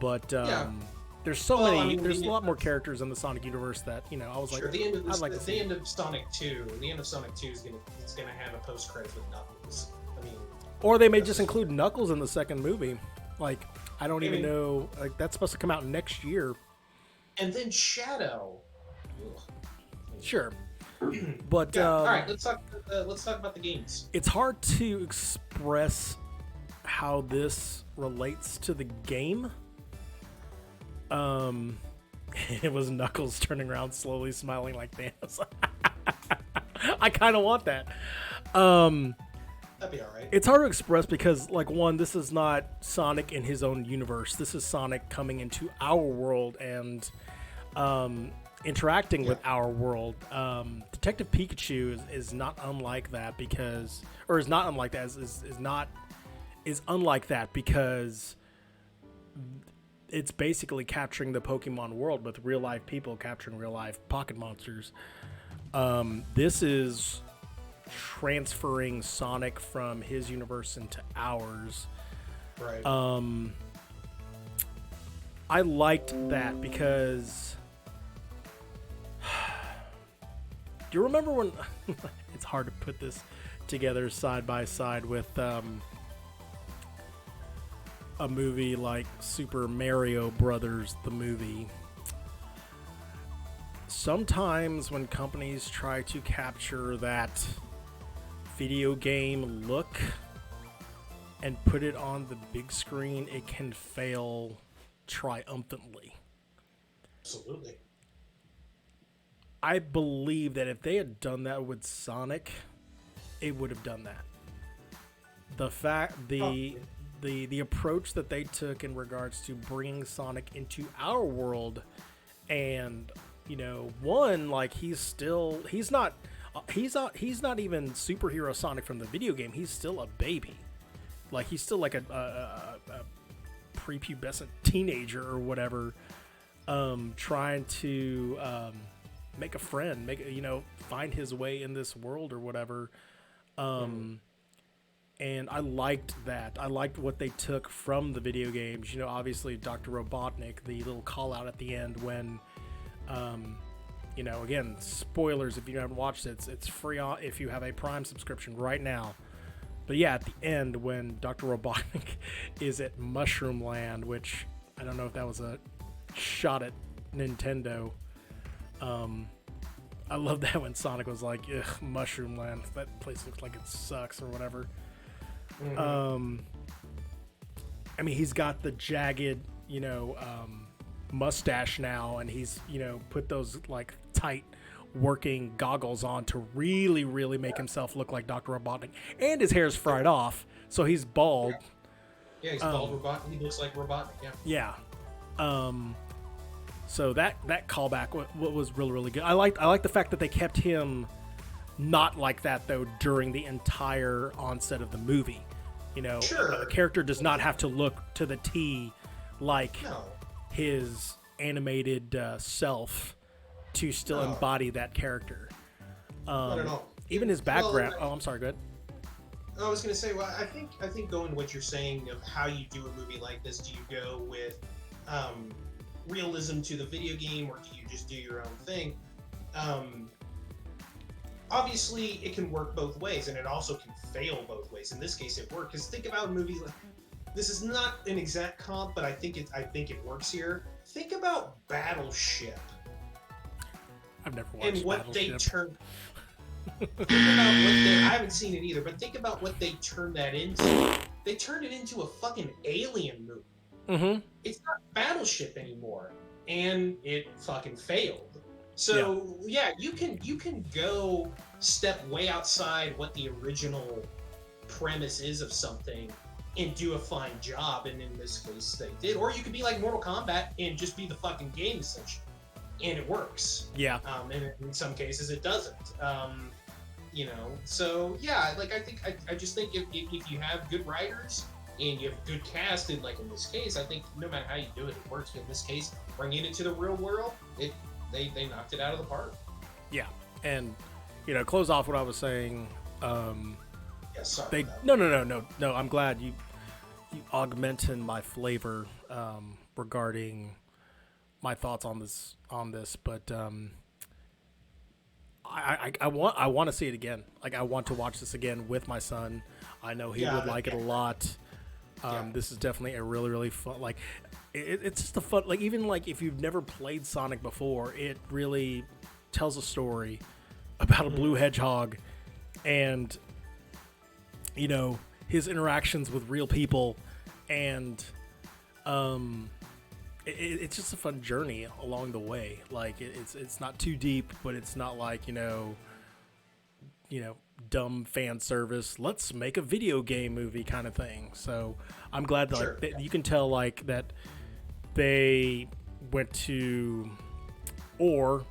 But there's there's a lot more characters in the Sonic universe that, I was like, the end of I'd like to see. The end of Sonic 2 is gonna have a post-credits with Knuckles. Or they may just include Knuckles in the second movie. Like, I don't even know. Like, that's supposed to come out next year. And then Shadow. Sure. But all right, let's talk about the games. It's hard to express how this relates to the game. It was Knuckles turning around slowly, smiling like Thanos. I kind of want that. That'd be all right. It's hard to express because, like, one, this is not Sonic in his own universe. This is Sonic coming into our world and interacting with our world. Detective Pikachu is not unlike that because it's basically capturing the Pokemon world with real life people capturing real life pocket monsters. This is transferring Sonic from his universe into ours. Right. I liked that because do you remember when it's hard to put this together side by side with a movie like Super Mario Brothers, the movie. Sometimes when companies try to capture that video game look and put it on the big screen, it can fail triumphantly. Absolutely. I believe that if they had done that with Sonic, it would have done that. The approach that they took in regards to bringing Sonic into our world, and like he's not even superhero Sonic from the video game. He's still a baby. Like he's still like a prepubescent teenager or whatever, trying to make a friend, find his way in this world or whatever. And I liked that. I liked what they took from the video games. Obviously Dr. Robotnik, the little call out at the end when, again, spoilers if you haven't watched it. It's free if you have a Prime subscription right now. But yeah, at the end when Dr. Robotnik is at Mushroom Land, which I don't know if that was a shot at Nintendo. I love that when Sonic was like, ugh, Mushroom Land, that place looks like it sucks or whatever. Mm-hmm. I mean, he's got the jagged, mustache now, and he's, put those like tight working goggles on to really, really make himself look like Dr. Robotnik. And his hair's fried off, so he's bald. Yeah, he's bald Robotnik. He looks like Robotnik, yeah. Yeah. So that callback was really, really good. I like the fact that they kept him not like that though during the entire onset of the movie. Sure. A character does not have to look to the T like his animated self to still embody that character. Not at all. Even his background. I'm sorry. Go ahead. I was going to say, well, I think going what you're saying of how you do a movie like this, do you go with realism to the video game, or do you just do your own thing? Obviously, it can work both ways, and it also can fail both ways. In this case, it worked. Because think about a movie like this is not an exact comp, but I think it works here. Think about Battleship. I've never watched and what Battleship. They turned. Think about I haven't seen it either, but think about what they turned that into. They turned it into a fucking alien movie. Mm-hmm. It's not Battleship anymore, and it fucking failed. So yeah, you can go step way outside what the original premise is of something and do a fine job, and in this case they did. Or you could be like Mortal Kombat and just be the fucking game essentially, and it works. Yeah. And in some cases it doesn't. So yeah, like I just think if you have good writers and you have good cast, and like in this case, I think no matter how you do it, it works. In this case, bringing it to the real world, they knocked it out of the park. Yeah, and close off what I was saying. Sorry. No. I'm glad you augmented my flavor regarding my thoughts on this. But I want to see it again. Like I want to watch this again with my son. I know he would like it a lot. This is definitely a really, really fun. Like it's just a fun. Like even like if you've never played Sonic before, it really tells a story about a blue hedgehog and his interactions with real people, and it's just a fun journey along the way. Like it's not too deep, but it's not like dumb fan service. Let's make a video game movie kind of thing. So I'm glad that you can tell like that they went to, or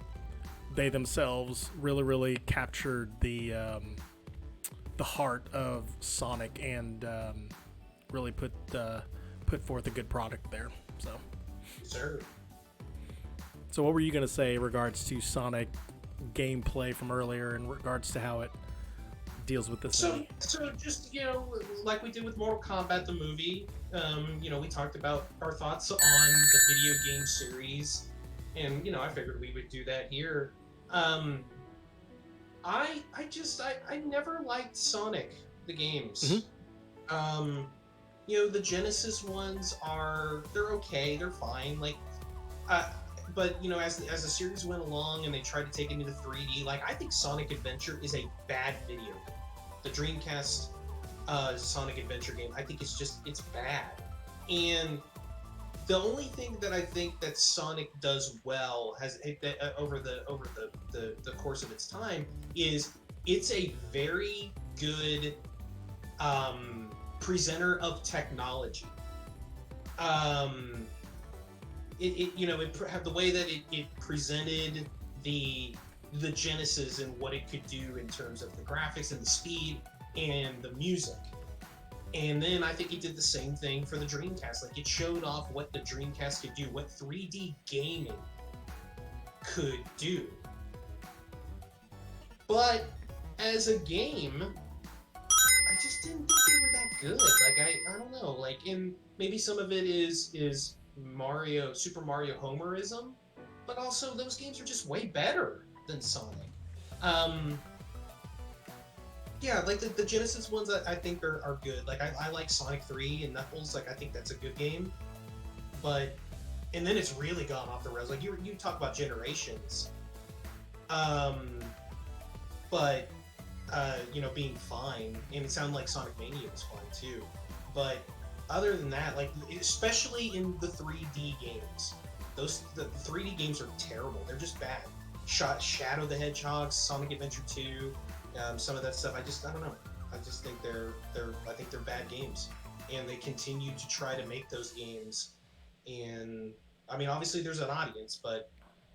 they themselves really, really captured the heart of Sonic and really put forth a good product there. So Sure. So what were you going to say in regards to Sonic gameplay from earlier in regards to how it deals with this? So just, like we did with Mortal Kombat, the movie, we talked about our thoughts on the video game series, and, I figured we would do that here. I never liked Sonic, the games. Mm-hmm. The Genesis ones they're okay, they're fine, like, but as the series went along and they tried to take it into 3D, like, I think Sonic Adventure is a bad video game. The Dreamcast Sonic Adventure game, I think it's bad. And the only thing that I think that Sonic does well over the course of its time is it's a very good presenter of technology. It had the way that it presented the Genesis and what it could do in terms of the graphics and the speed and the music. And then I think it did the same thing for the Dreamcast. Like, it showed off what the Dreamcast could do, what 3D gaming could do. But as a game, I just didn't think they were that good. Like, I don't know. Like, and maybe some of it is Super Mario Homerism, but also those games are just way better than Sonic. Yeah, like the Genesis ones I think are good. Like, I like Sonic 3 and Knuckles. Like, I think that's a good game. But, and then it's really gone off the rails. Like, you talk about generations. But, being fine. And it sounded like Sonic Mania was fine too. But other than that, like, especially in the 3D games, the 3D games are terrible. They're just bad. Shadow the Hedgehog, Sonic Adventure 2, some of that stuff. I don't know. I just think they're bad games, and they continue to try to make those games. And I mean, obviously there's an audience, but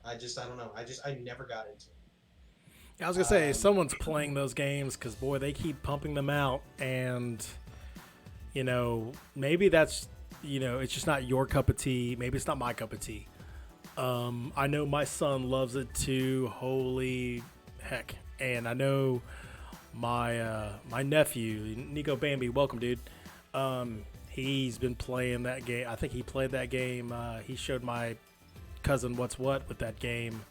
I don't know. I never got into it. I was gonna say someone's playing those games because, boy, they keep pumping them out, and maybe that's it's just not your cup of tea. Maybe it's not my cup of tea. I know my son loves it too. Holy heck! And I know my nephew Nico Bambi. Welcome, dude. He's been playing that game. I think he played that game. He showed my cousin what's what with that game.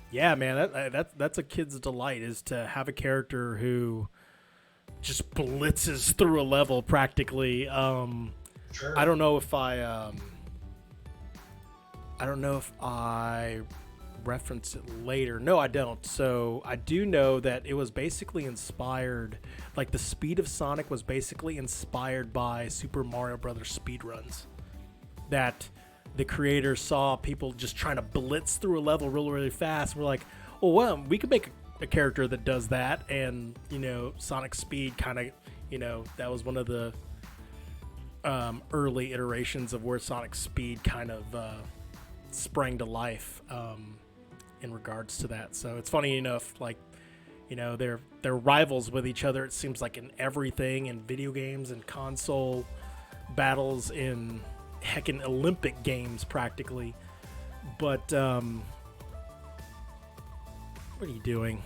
Yeah, man, that's a kid's delight, is to have a character who just blitzes through a level practically. Sure. I don't know if I reference it later. No, I don't. So I do know that it was basically inspired, like the speed of Sonic was basically inspired by Super Mario Brothers speedruns. That the creators saw people just trying to blitz through a level really, really fast. We're like, oh, well, we could make a character that does that. And, Sonic Speed kind of, that was one of the early iterations of where Sonic Speed kind of sprang to life in regards to that. So it's funny enough, like, they're rivals with each other, it seems like, in everything, in video games and console battles, in heckin' Olympic games practically. But what are you doing?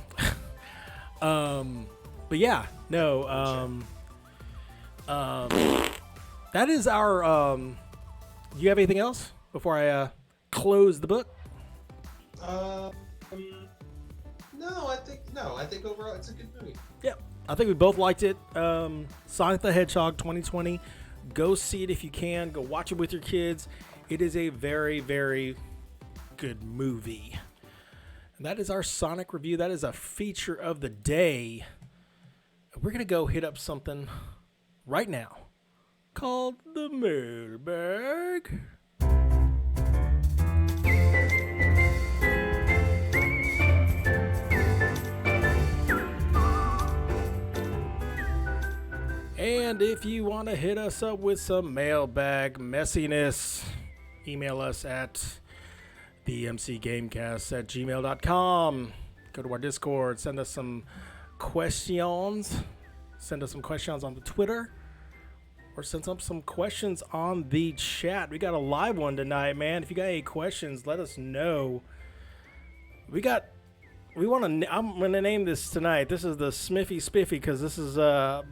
But yeah, no, that is our do you have anything else before I close the book? No, I think overall it's a good movie. Yeah, I think we both liked it. Sonic the Hedgehog 2020. Go see it if you can. Go watch it with your kids. It is a very, very good movie. And that is our Sonic review. That is a feature of the day. We're going to go hit up something right now called the mailbag. And if you want to hit us up with some mailbag messiness, email us at themcgamecast@gmail.com. Go to our Discord, send us some questions. Send us some questions on the Twitter. or send up some questions on the chat. We got a live one tonight, man. If you got any questions, let us know. I'm gonna name this tonight. This is the Smiffy Spiffy because this is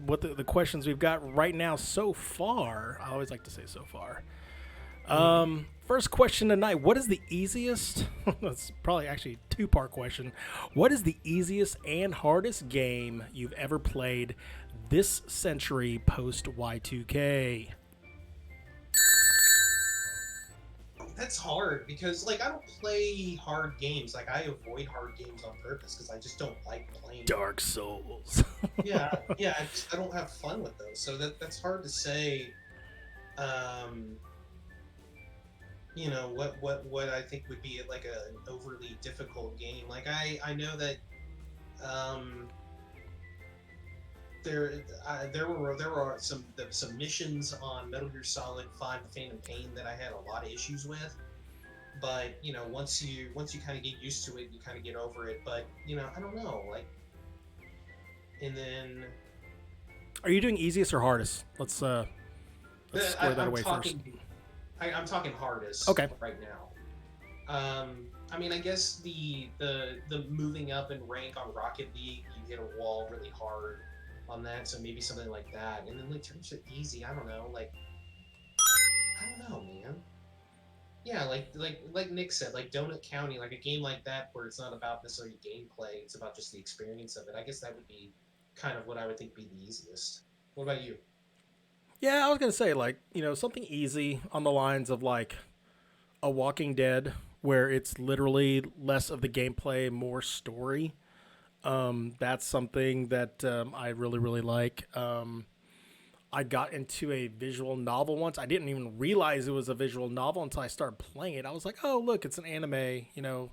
what the questions we've got right now so far. I always like to say so far. First question tonight. What is the easiest? That's probably actually a two-part question. What is the easiest and hardest game you've ever played this century post Y2K? That's hard because, like, I don't play hard games. Like, I avoid hard games on purpose because I just don't like playing Dark Souls. yeah, I don't have fun with those. So that's hard to say. You know what I think would be like an overly difficult game. Like I know that there were some missions on Metal Gear Solid 5: The Phantom Pain that I had a lot of issues with. But you know, once you kind of get used to it, you kind of get over it. But you know, I don't know, like, and then. Are you doing easiest or hardest? Let's square that away first. I'm talking hardest right now. I mean, I guess the moving up in rank on Rocket League, you hit a wall really hard on that, so maybe something like that. And then in terms of easy, I don't know, man. Yeah, like Nick said, like Donut County, like a game like that where it's not about necessarily gameplay, it's about just the experience of it. I guess that would be kind of what I would think be the easiest. What about you? Yeah, I was going to say, like, you know, something easy on the lines of, like, a Walking Dead, where it's literally less of the gameplay, more story. That's something that I really, really like. I got into a visual novel once. I didn't even realize it was a visual novel until I started playing it. I was like, oh, look, it's an anime. You know,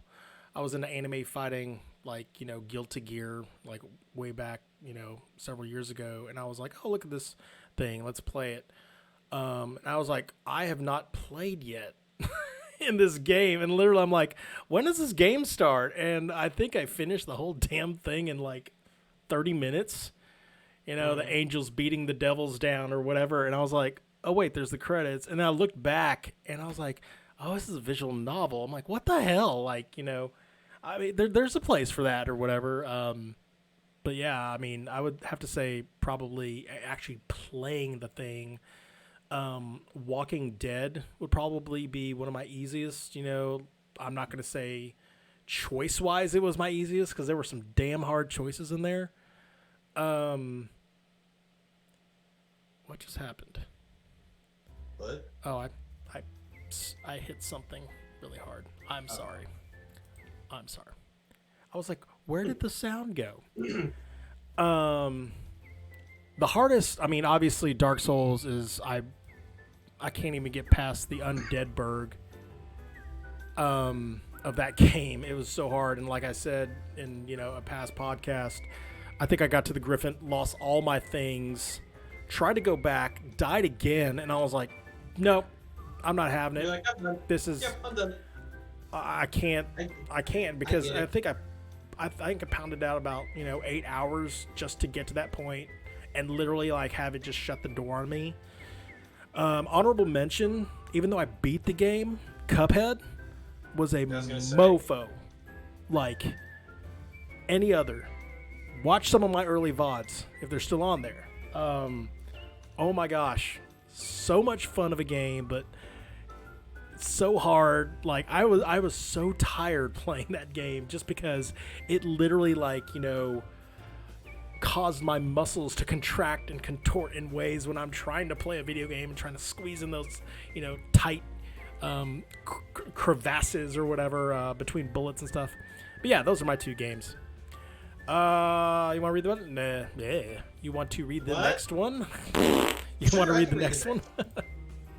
I was into anime fighting, like, you know, Guilty Gear, like, way back, you know, several years ago. And I was like, oh, look at this thing, let's play it. And I was like, I have not played yet in this game, and literally I'm like, when does this game start? And I think I finished the whole damn thing in like 30 minutes, you know, the angels beating the devils down or whatever. And I was like, oh wait, there's the credits. And then I looked back and I was like, oh, this is a visual novel. I'm like, what the hell? Like, you know, I mean, there's a place for that or whatever. But yeah, I mean, I would have to say probably actually playing the thing. Walking Dead would probably be one of my easiest. You know, I'm not going to say choice-wise it was my easiest because there were some damn hard choices in there. What just happened? What? Oh, I hit something really hard. I'm sorry. I was like, where did the sound go? The hardest, I mean, obviously Dark Souls is, I can't even get past the Undeadberg of that game. It was so hard. And like I said in, you know, a past podcast, I think I got to the Griffin, lost all my things, tried to go back, died again. And I was like, nope, I'm not having it. You're like, I'm done. This is, I'm done. I can't because I think I pounded out about, you know, 8 hours just to get to that point and literally like have it just shut the door on me. Honorable mention, even though I beat the game, Cuphead was a mofo like any other. Watch some of my early VODs if they're still on there. Oh my gosh, so much fun of a game, but so hard. Like I was so tired playing that game just because it literally, like, you know, caused my muscles to contract and contort in ways when I'm trying to play a video game and trying to squeeze in those, you know, tight crevasses or whatever between bullets and stuff. But yeah, those are my two games. You want to read the one? Nah, yeah. You want to read the next one? You want to read the next one?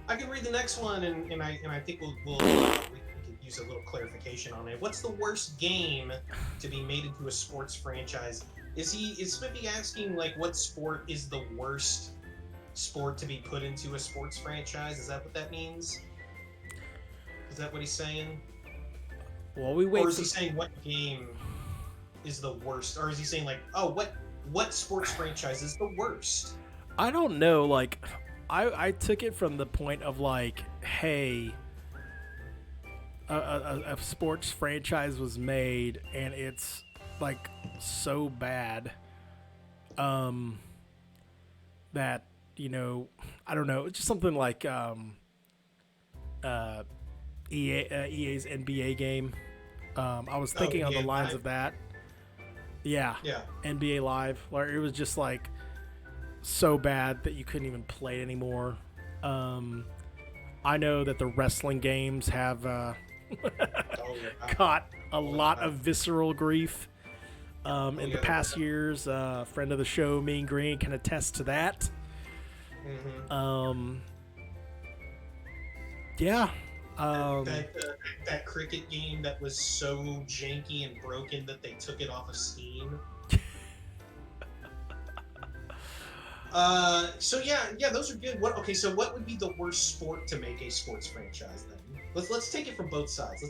I can read the next one, and I think we can use a little clarification on it. What's the worst game to be made into a sports franchise? Is Smithy asking, like, what sport is the worst sport to be put into a sports franchise? Is that what that means? Is that what he's saying? Well, we wait. Or is he saying what game is the worst? Or is he saying, like, oh, what sports franchise is the worst? I don't know. Like, I took it from the point of like, hey, a sports franchise was made and it's like so bad that, you know, I don't know, it's just something like EA's NBA game. I was thinking on the lines of that. Yeah. NBA Live, where it was just like so bad that you couldn't even play it anymore. I know that the wrestling games have caught a lot of visceral grief in the past years. Friend of the show, Mean Green, can attest to that. Yeah. That cricket game that was so janky and broken that they took it off of Steam. So yeah, those are good. So what would be the worst sport to make a sports franchise then? Let's take it from both sides.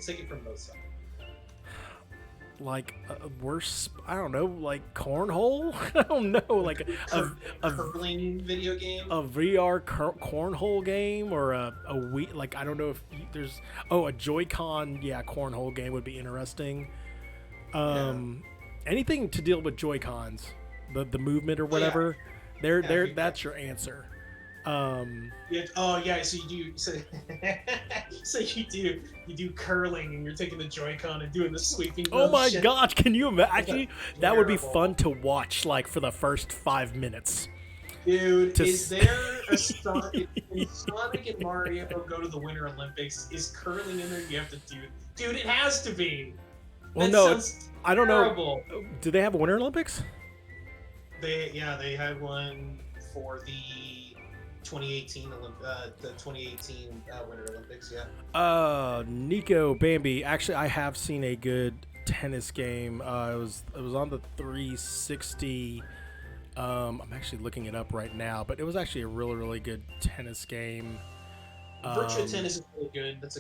Like a worse, I don't know, like cornhole. I don't know, like a curling video game, a VR cornhole game, or a Wii. Like I don't know if there's a Joy-Con. Yeah, cornhole game would be interesting. Anything to deal with Joy-Cons, the movement or whatever. That's your answer. So you do so you do curling and you're taking the Joy-Con and doing the sweeping. Oh my gosh, can you imagine? Actually, that would be fun to watch, like for the first 5 minutes. Dude, is there a Sonic and Mario go to the Winter Olympics? Is curling in there? You have to do. Dude, it has to be. Well, no, I don't know. Do they have a Winter Olympics? They had one for the 2018 Winter Olympics. Yeah. Nico Bambi. Actually, I have seen a good tennis game. It was on the 360. I'm actually looking it up right now, but it was actually a really, really good tennis game. Virtua Tennis is really good. Those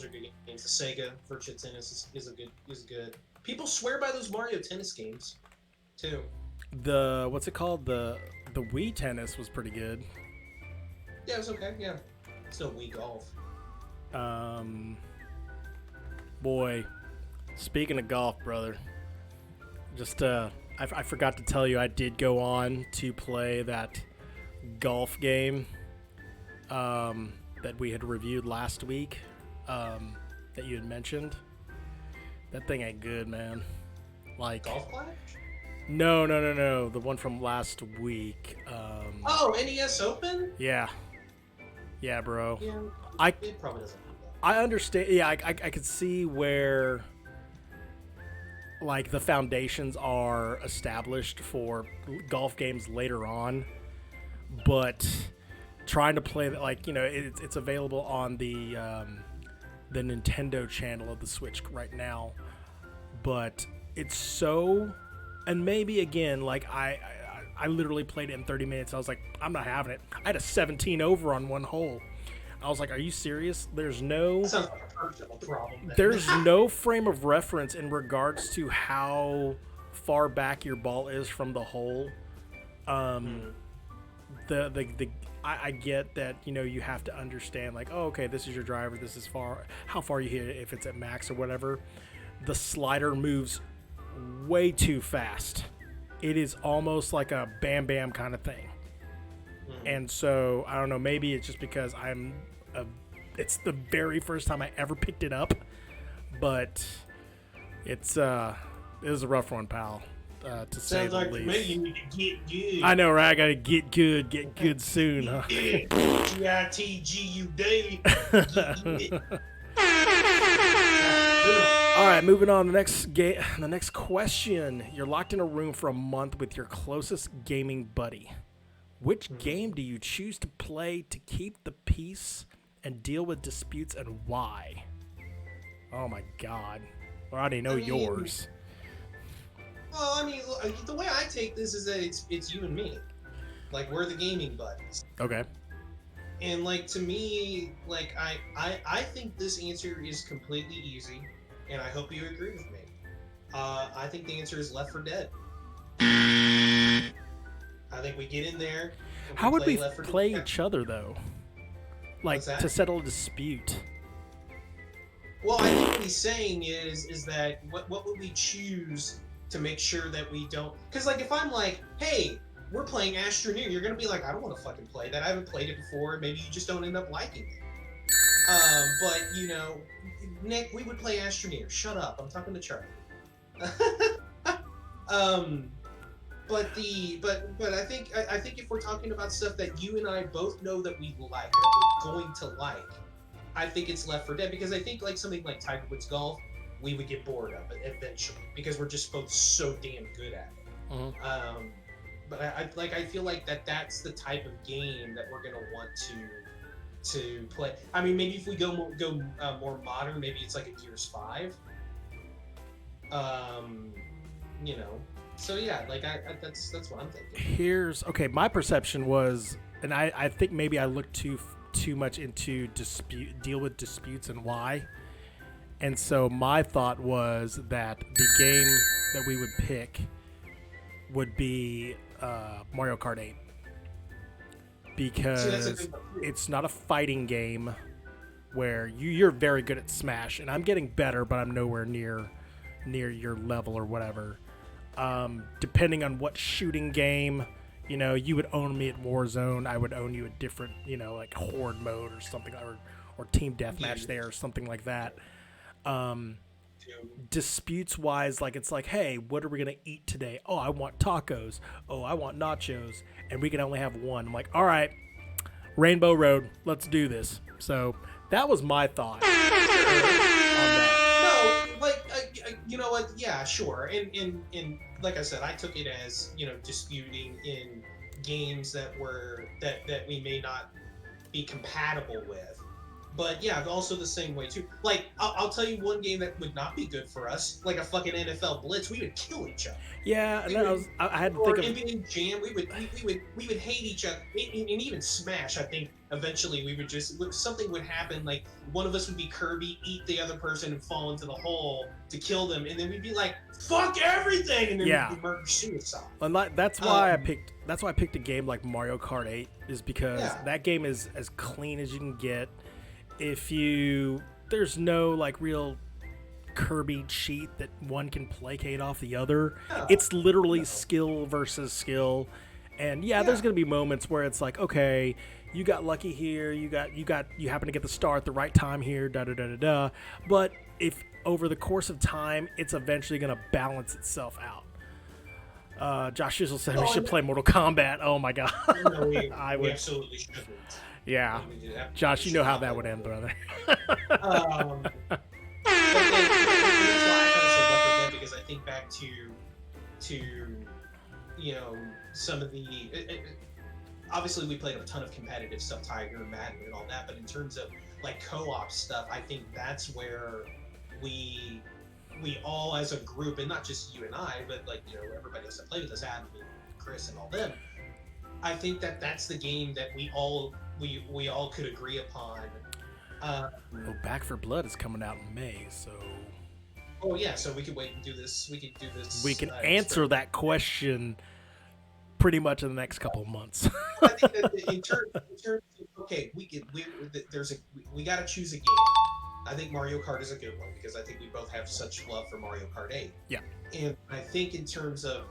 are good games. The Sega Virtua Tennis is good. People swear by those Mario Tennis games, too. What's it called? The Wii Tennis was pretty good. Yeah, it was okay. Yeah, it's no Wii Golf. Boy, speaking of golf, brother, just I forgot to tell you I did go on to play that golf game that we had reviewed last week that you had mentioned. That thing ain't good, man. Like Golf Clash? No. The one from last week. NES Open? Yeah, bro. Yeah, it probably doesn't. I understand. Yeah, I could see where like the foundations are established for golf games later on, but trying to play that, like, you know, it's available on the Nintendo channel of the Switch right now, but it's so, and maybe again, like I literally played it in 30 minutes. I was like, I'm not having it. I had a 17 over on one hole. I was like, are you serious? There's no... That sounds like a personal problem. Then. There's no frame of reference in regards to how far back your ball is from the hole. I get that, you know, you have to understand, like, oh, okay, this is your driver. This is how far you hit it, if it's at max or whatever. The slider moves way too fast. It is almost like a bam bam kind of thing. And so, I don't know, maybe it's just because it's the very first time I ever picked it up, but it was a rough one, pal, to say the least. Maybe you need to get good. I know, right? I gotta get good soon, huh? G-I-T-G-U-D. All right, moving on. The next question. You're locked in a room for a month with your closest gaming buddy. Which game do you choose to play to keep the peace and deal with disputes, and why? Oh my God. I already know yours. Well, I mean, the way I take this is that it's you and me. Like, we're the gaming buddies. Okay. And, like, to me, like, I think this answer is completely easy, and I hope you agree with me. I think the answer is Left 4 Dead. I think we get in there, How would we Left 4 Dead. play each other though? Like What's that? to settle a dispute. Well, I think what he's saying is that what would we choose to make sure that we don't? Because like if I'm like, hey, we're playing Astroneer, you're gonna be like, I don't want to fucking play that. I haven't played it before. Maybe you just don't end up liking it. But you know, Nick, we would play Astroneer. Shut up. I'm talking to Charlie. But I think if we're talking about stuff that you and I both know that we like, that we're going to like, I think it's Left 4 Dead, because I think like something like Tiger Woods Golf, we would get bored of it eventually because we're just both so damn good at it. Mm-hmm. But I feel like that's the type of game that we're gonna want to play. I mean, maybe if we go more modern, maybe it's like a Gears 5. You know. So yeah, like that's what I'm thinking. My perception was, and I think maybe I looked too much into deal with disputes and why. And so my thought was that the game that we would pick would be Mario Kart 8. Because it's not a fighting game where you're very good at Smash, and I'm getting better, but I'm nowhere near your level or whatever. Depending on what shooting game, you know, you would own me at Warzone, I would own you at different, you know, like Horde mode or something, or Team Deathmatch there or something like that. Disputes wise, like it's like, hey, what are we gonna eat today? Oh, I want tacos. Oh, I want nachos, and we can only have one. I'm like, all right, Rainbow Road, let's do this. So that was my thought on that. No, like you know what? Yeah, sure. And like I said, I took it as, you know, disputing in games that we may not be compatible with. But yeah, also the same way too. Like I'll tell you one game that would not be good for us, like a fucking NFL Blitz. We would kill each other. Yeah, I had to think of NBA Jam. We would hate each other, and even Smash. I think eventually we would just, something would happen. Like one of us would be Kirby, eat the other person, and fall into the hole to kill them, and then we'd be like, "Fuck everything!" and then we'd be murder suicide. And that's why I picked a game like Mario Kart 8, is because that game is as clean as you can get. There's no like real Kirby cheat that one can placate off the other. It's literally skill versus skill. And there's going to be moments where it's like, okay, you got lucky here, you happen to get the star at the right time here, da. But if over the course of time, it's eventually going to balance itself out. Josh Shizzle said we should play Mortal Kombat. Oh my god. No, we absolutely shouldn't. Yeah, Josh, you know how that would end, brother. But that's why I kind of said Left 4 Dead, because I think back to you know, some of the obviously we played a ton of competitive stuff, Tiger, Madden, and all that. But in terms of like co-op stuff, I think that's where we all as a group, and not just you and I, but like, you know, everybody else that played with us, Adam, and Chris, and all them. I think that's the game that we all could agree upon. Back 4 Blood is coming out in May, so. Oh yeah, so we could wait and do this. We could do this. We can answer that question pretty much in the next couple of months. I think that in terms of, okay, we got to choose a game. I think Mario Kart is a good one because I think we both have such love for Mario Kart 8. Yeah. And I think in terms of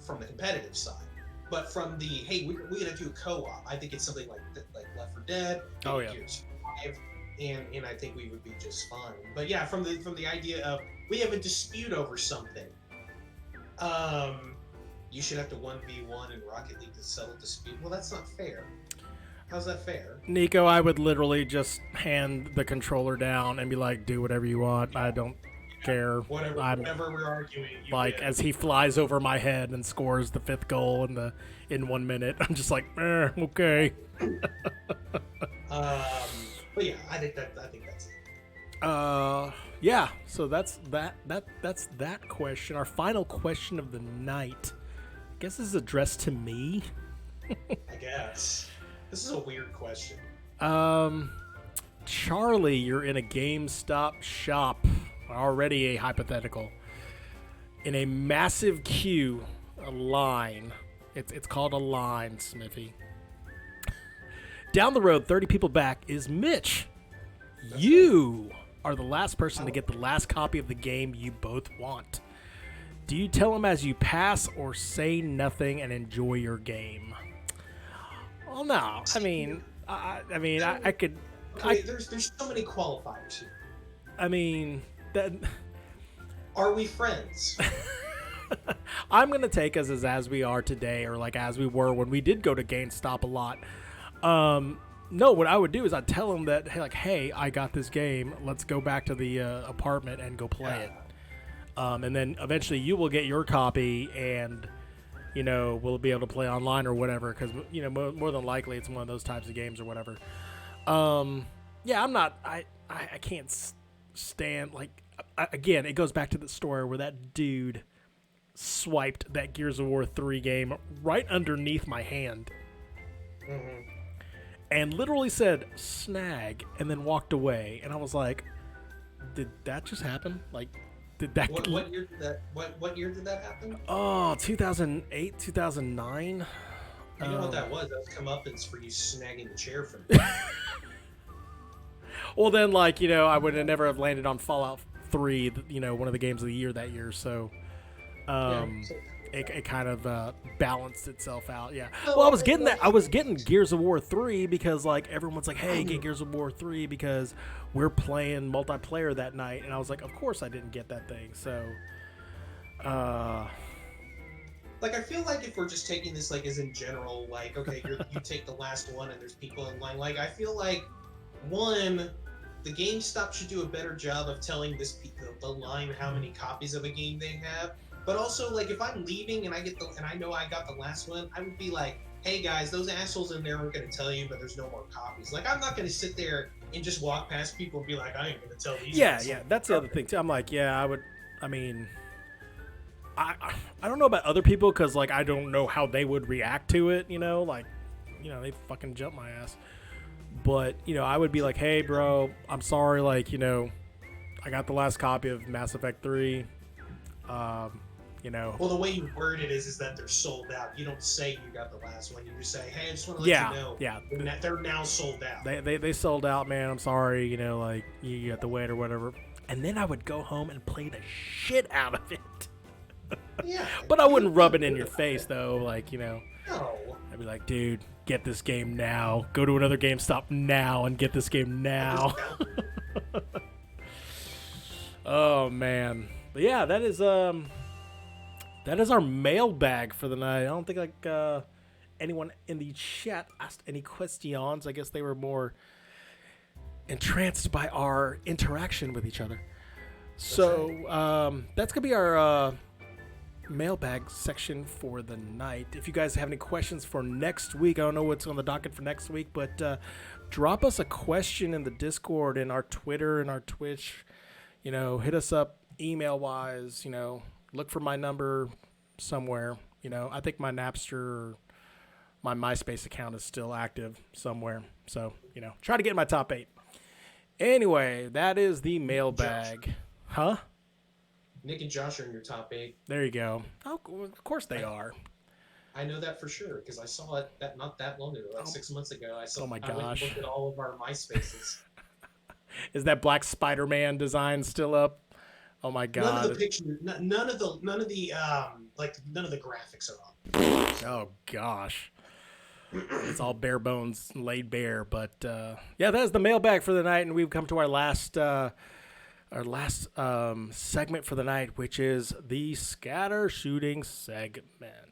from the competitive side. But from the, hey, we're going to do a co-op, I think it's something like Left 4 Dead, Gears 5, and I think we would be just fine. But yeah, from the idea of we have a dispute over something, you should have to 1v1 in Rocket League to settle dispute. Well, that's not fair. How's that fair? Nico, I would literally just hand the controller down and be like, do whatever you want. I don't care. Whatever we're arguing. Like, as he flies over my head and scores the 5th goal in 1 minute, I'm just like, okay. But yeah, I think that's it. Yeah. So that's that question. Our final question of the night. I guess this is addressed to me. I guess this is a weird question. Charlie, you're in a GameStop shop. Already a hypothetical. In a massive queue, a line. It's called a line, Smithy. Down the road, 30 people back is Mitch. You are the last person to get the last copy of the game you both want. Do you tell him as you pass or say nothing and enjoy your game? Well, no. I mean, I could. Okay, there's so many qualifiers here. I mean, that. Are we friends? I'm gonna take us as we are today, or like as we were when we did go to GameStop a lot. No, what I would do is I'd tell him that, hey, I got this game. Let's go back to the apartment and go play it. And then eventually you will get your copy, and we'll be able to play online or whatever. Because more than likely it's one of those types of games or whatever. Yeah, I'm not. I can't stand again. It goes back to the story where that dude swiped that Gears of War 3 game right underneath my hand. Mm-hmm. And literally said snag and then walked away, and I was like, did that just happen? Like, did that what year did that what year did that happen? Oh, 2008, 2009. You know what that was? That was comeuppance for you snagging the chair from Well, then, I would have never have landed on Fallout 3, one of the games of the year that year, so it kind of balanced itself out. Yeah. Well, I was getting that. I was getting Gears of War 3 because everyone's like, "Hey, get Gears of War 3 because we're playing multiplayer that night," and I was like, "Of course I didn't get that thing." So, I feel like if we're just taking this as in general, okay, you take the last one and there's people in line. I feel like one, the GameStop should do a better job of telling the line how many copies of a game they have. But also, if I'm leaving and I know I got the last one, I would be like, "Hey guys, those assholes in there aren't going to tell you, but there's no more copies." I'm not going to sit there and just walk past people and be like, "I ain't going to tell these." Yeah, that's the other thing too. I'm like, yeah, I would. I mean, I don't know about other people because I don't know how they would react to it. They fucking jump my ass. But I would be like, "Hey, bro, I'm sorry. I got the last copy of Mass Effect 3. Well, the way you word it is that they're sold out. You don't say you got the last one. You just say, "Hey, I just want to let you know." Yeah. They're now sold out. They sold out, man. I'm sorry. You have to wait or whatever. And then I would go home and play the shit out of it. Yeah. But I wouldn't rub it in your face, though. No. I'd be like, "Dude, get this game now. Go to another GameStop now and get this game now." Oh man. But yeah, that is our mailbag for the night. I don't think anyone in the chat asked any questions. I guess they were more entranced by our interaction with each other. So that's gonna be our mailbag section for the night. If you guys have any questions for next week, I don't know what's on the docket for next week, but drop us a question in the Discord, in our Twitter, and our Twitch. Hit us up email wise. Look for my number somewhere. I think my Napster or my MySpace account is still active somewhere. So, try to get in my top 8. Anyway, that is the mailbag. Josh. Huh? Nick and Josh are in your top 8. There you go. Oh, of course they are. I know that for sure because I saw it not that long ago, 6 months ago. Oh my gosh. I went and looked at all of our MySpaces. Is that black Spider-Man design still up? Oh my god! None of the pictures, none of the graphics are on. Oh gosh, it's all bare bones, laid bare. But yeah, that is the mailbag for the night, and we've come to our last segment for the night, which is the scatter shooting segment.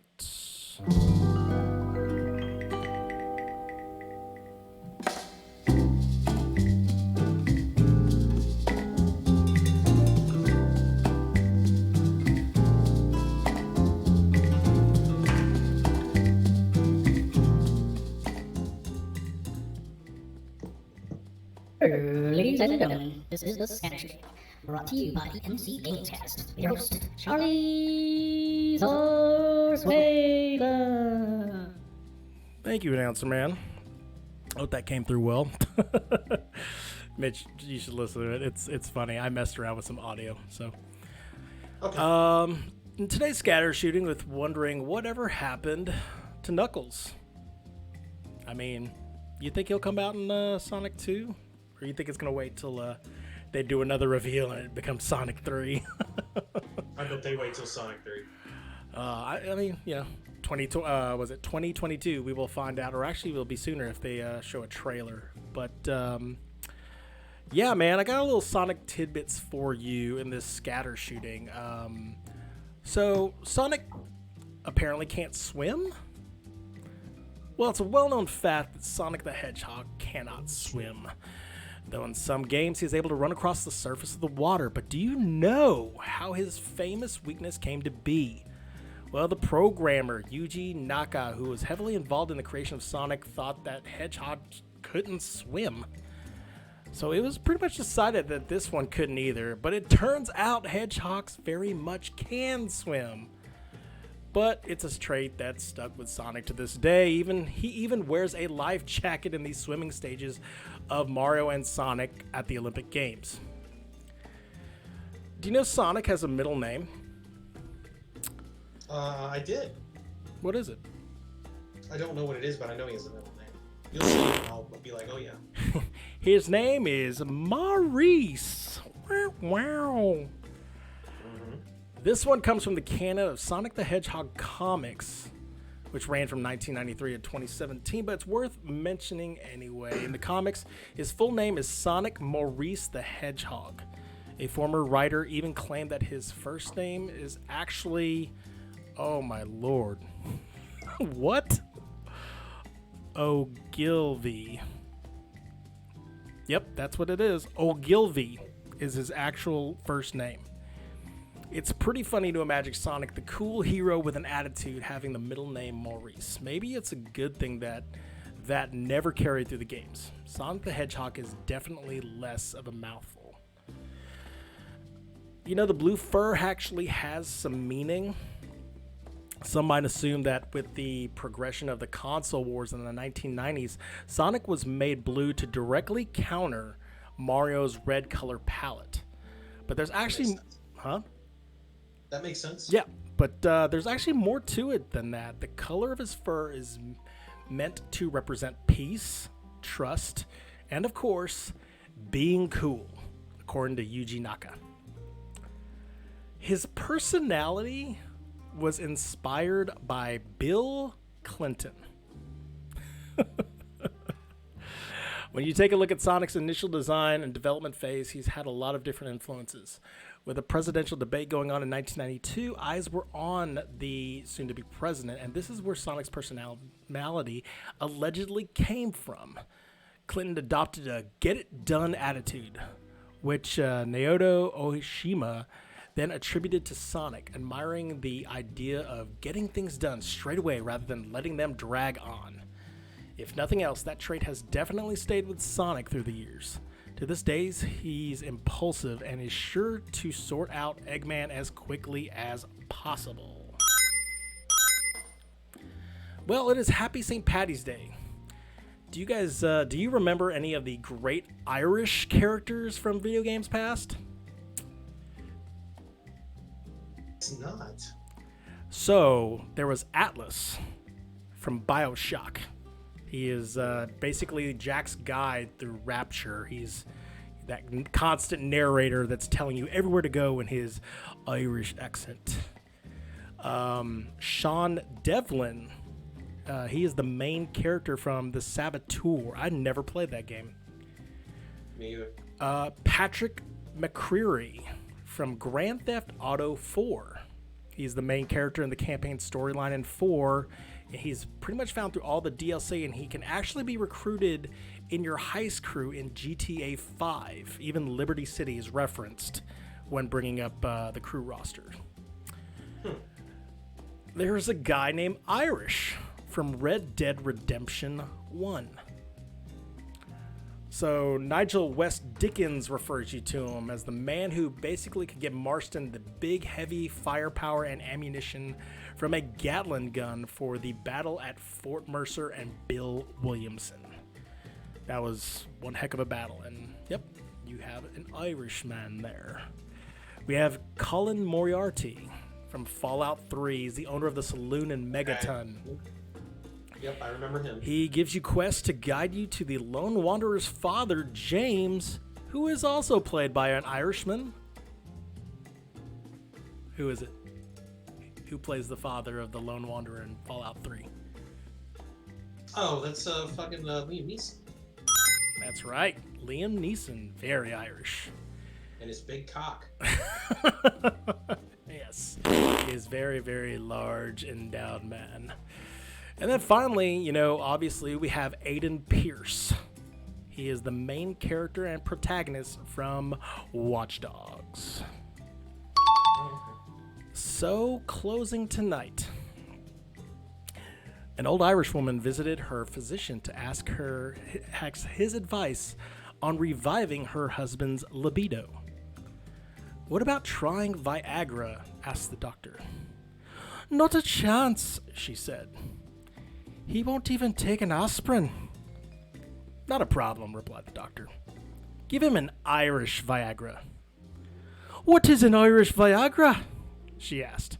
Ladies and gentlemen, this is the Scatter Shooting, brought to you by the MC Gamescast, your host, Charlie Zorswayla. Thank you, announcer man. I hope that came through well. Mitch, you should listen to it. It's funny. I messed around with some audio, so. Okay. In today's scatter shooting, wondering whatever happened to Knuckles. I mean, You think he'll come out in Sonic 2? Or you think it's going to wait till they do another reveal and it becomes Sonic 3? I bet they wait till Sonic 3. I mean, 2022? We will find out, or actually, it'll be sooner if they show a trailer. But yeah, man, I got a little Sonic tidbits for you in this scatter shooting. So Sonic apparently can't swim. Well, it's a well-known fact that Sonic the Hedgehog cannot swim. Though in some games he is able to run across the surface of the water. But do you know how his famous weakness came to be? Well, the programmer, Yuji Naka, who was heavily involved in the creation of Sonic, thought that Hedgehog couldn't swim. So it was pretty much decided that this one couldn't either. But it turns out Hedgehogs very much can swim. But it's a trait that's stuck with Sonic to this day. He even wears a life jacket in these swimming stages of Mario and Sonic at the Olympic Games. Do you know Sonic has a middle name? I did. What is it? I don't know what it is, but I know he has a middle name. You'll see it and I'll be like, oh yeah. His name is Maurice. Wow. This one comes from the canon of Sonic the Hedgehog comics, which ran from 1993 to 2017, but it's worth mentioning anyway. In the comics, his full name is Sonic Maurice the Hedgehog. A former writer even claimed that his first name is actually, oh my lord, what? Ogilvy. Yep, that's what it is. Ogilvy is his actual first name. It's pretty funny to imagine Sonic, the cool hero with an attitude, having the middle name Maurice. Maybe it's a good thing that never carried through the games. Sonic the Hedgehog is definitely less of a mouthful. You know, the blue fur actually has some meaning. Some might assume that with the progression of the console wars in the 1990s, Sonic was made blue to directly counter Mario's red color palette. But there's actually... Huh? That makes sense. Yeah, but there's actually more to it than that. The color of his fur is meant to represent peace, trust, and of course, being cool, according to Yuji Naka. His personality was inspired by Bill Clinton. When you take a look at Sonic's initial design and development phase, he's had a lot of different influences. With a presidential debate going on in 1992, eyes were on the soon-to-be president, and this is where Sonic's personality allegedly came from. Clinton adopted a get-it-done attitude, which Naoto Oshima then attributed to Sonic, admiring the idea of getting things done straight away rather than letting them drag on. If nothing else, that trait has definitely stayed with Sonic through the years. To this day, he's impulsive and is sure to sort out Eggman as quickly as possible. Well, it is Happy St. Paddy's Day. Do you guys, do you remember any of the great Irish characters from video games past? It's not. So, there was Atlas from BioShock. He is basically Jack's guide through Rapture. He's that constant narrator that's telling you everywhere to go in his Irish accent. Sean Devlin, he is the main character from The Saboteur. I never played that game. Me either. Patrick McCreary from Grand Theft Auto 4. He's the main character in the campaign storyline in 4. He's pretty much found through all the DLC, and he can actually be recruited in your heist crew in GTA 5. Even Liberty City is referenced when bringing up the crew roster. There's a guy named Irish from Red Dead Redemption 1. So Nigel West Dickens refers you to him as the man who basically could get Marston the big, heavy firepower and ammunition from a Gatling gun for the battle at Fort Mercer and Bill Williamson. That was one heck of a battle, and yep, you have an Irishman there. We have Colin Moriarty from Fallout 3. He's the owner of the saloon in Megaton. Yep, I remember him. He gives you quests to guide you to the Lone Wanderer's father, James, who is also played by an Irishman. Who is it? Who plays the father of the Lone Wanderer in Fallout 3? Oh, that's fucking Liam Neeson. That's right. Liam Neeson. Very Irish. And his big cock. Yes. He is very, very large, endowed man. And then finally, you know, obviously we have Aiden Pierce. He is the main character and protagonist from Watch Dogs. So, closing tonight. An old Irish woman visited her physician to ask his advice on reviving her husband's libido. What about trying Viagra? Asked the doctor. Not a chance, she said. He won't even take an aspirin. Not a problem, replied the doctor. Give him an Irish Viagra. What is an Irish Viagra? She asked.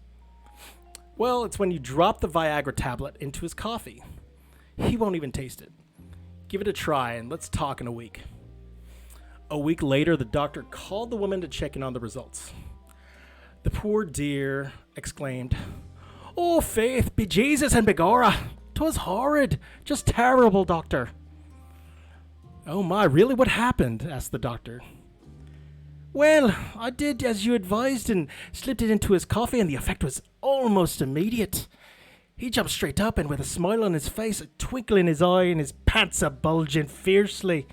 Well, it's when you drop the Viagra tablet into his coffee. He won't even taste it. Give it a try and let's talk in a week. A week later, the doctor called the woman to check in on the results. The poor dear exclaimed, Oh, faith, be Jesus and begorra. 'Twas horrid. Just terrible, doctor. Oh my, really? What happened? Asked the doctor. Well, I did as you advised and slipped it into his coffee, and the effect was almost immediate. He jumped straight up, and with a smile on his face, a twinkle in his eye, and his pants a-bulging fiercely.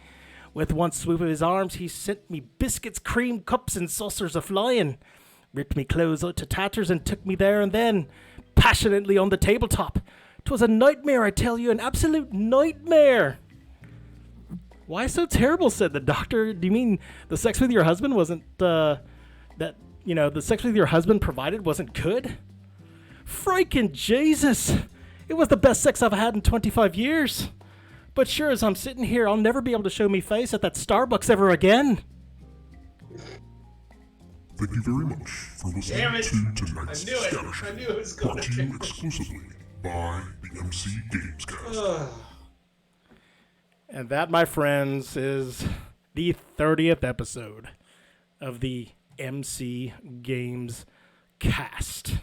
With one swoop of his arms, he sent me biscuits, cream, cups, and saucers a-flying, ripped me clothes out to tatters, and took me there and then, passionately on the tabletop. 'Twas a nightmare, I tell you, an absolute nightmare. Why so terrible, said the doctor. Do you mean the sex with your husband wasn't, the sex with your husband provided wasn't good? Frikin' Jesus! It was the best sex I've had in 25 years. But sure as I'm sitting here, I'll never be able to show me face at that Starbucks ever again. Thank you very much for listening to tonight's Scattershot. I knew it was Brought going to you to. exclusively by the MC Gamescast. And that, my friends, is the 30th episode of the MC Games Cast.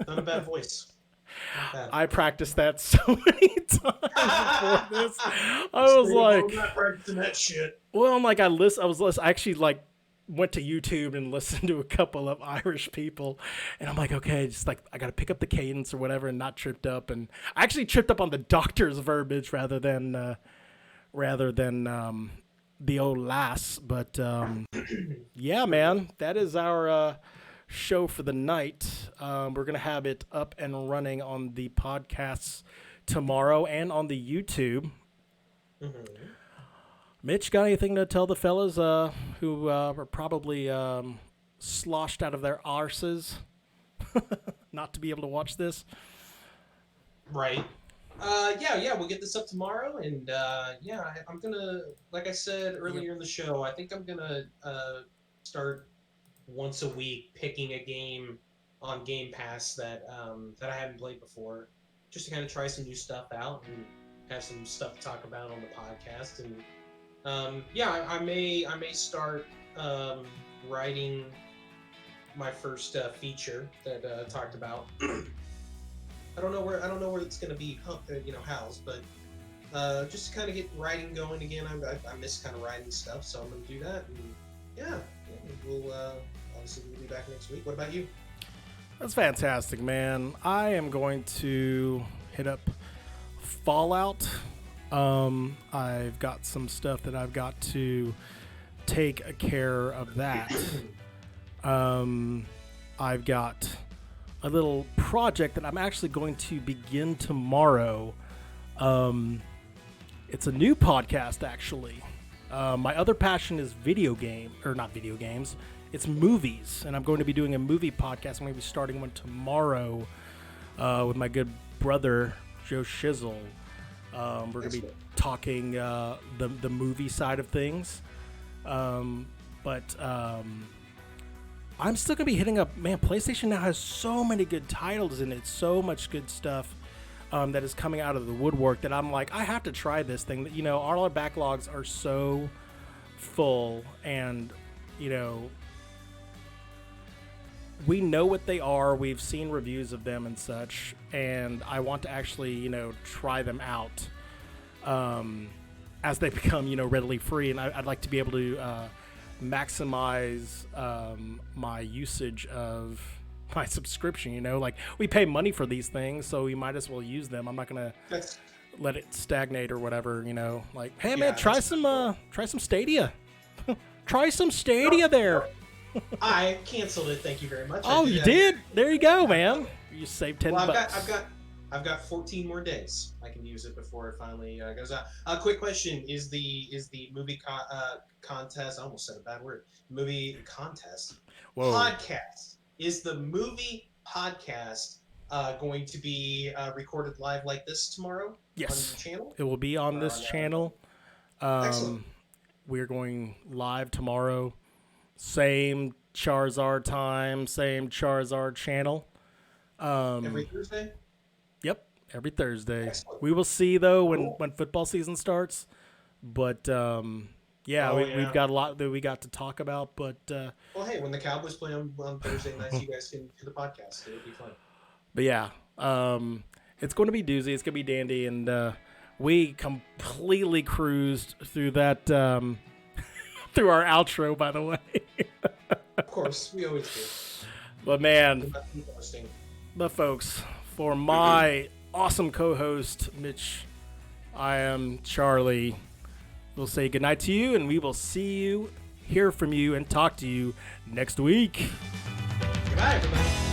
Not a bad voice. Not bad. I practiced that so many times before this. I was like, I'm not practicing that shit. well, I'm like, I actually like went to YouTube and listened to a couple of Irish people, and I'm like, okay, just like I got to pick up the cadence or whatever, and not tripped up. And I actually tripped up on the doctor's verbiage rather than the old lass. But yeah, man, that is our show for the night. We're gonna have it up and running on the podcasts tomorrow and on the YouTube. Mm-hmm. Mitch, got anything to tell the fellas who are probably sloshed out of their arses not to be able to watch this? Right. Yeah, we'll get this up tomorrow, and I'm gonna, like I said earlier in the show, I think I'm gonna start once a week picking a game on Game Pass that I haven't played before, just to kind of try some new stuff out and have some stuff to talk about on the podcast. And I may start writing my first feature that I talked about. I don't know where it's gonna be, housed, but just to kind of get writing going again. I miss kind of writing stuff, so I'm gonna do that. And we'll obviously we'll be back next week. What about you? That's fantastic, man. I am going to hit up Fallout. I've got some stuff that I've got to take care of that. I've got a little project that I'm actually going to begin tomorrow. It's a new podcast, actually. My other passion is not video games. It's movies, and I'm going to be doing a movie podcast. I'm going to be starting one tomorrow with my good brother, Joe Shizzle. We're going to be talking the movie side of things. But I'm still going to be hitting up, man, PlayStation now has so many good titles in it, so much good stuff. that is coming out of the woodwork that I'm like, I have to try this thing. You know, all our backlogs are so full, and you know, we know what they are. We've seen reviews of them and such, and I want to actually, you know, try them out as they become, you know, readily free. And I'd like to be able to maximize my usage of my subscription. You know, like, we pay money for these things, so we might as well use them. I'm not gonna let it stagnate or whatever. You know, like, hey man, try some Stadia. Try some Stadia there. I canceled it. Thank you very much. Oh, you did? There you go, man. You saved $10. I've got 14 more days. I can use it before it finally goes out. A quick question: Is the movie contest? I almost said a bad word. Movie contest. Whoa. Podcast. Is the movie podcast going to be recorded live like this tomorrow? Yes. On the channel? It will be on this channel. Excellent. We're going live tomorrow. Same Charizard time, same Charizard channel. Every Thursday? Yep, every Thursday. Excellent. We will see, though, when football season starts. But, we've got a lot that we got to talk about. But well, hey, when the Cowboys play on Thursday nights, you guys can do the podcast. It'll be fun. But, yeah, it's going to be doozy. It's going to be dandy. And we completely cruised through that through our outro, by the way. Of course, we always do. But, man, folks, for my awesome co-host, Mitch, I am Charlie. We'll say goodnight to you, and we will see you, hear from you, and talk to you next week. Goodbye, everybody.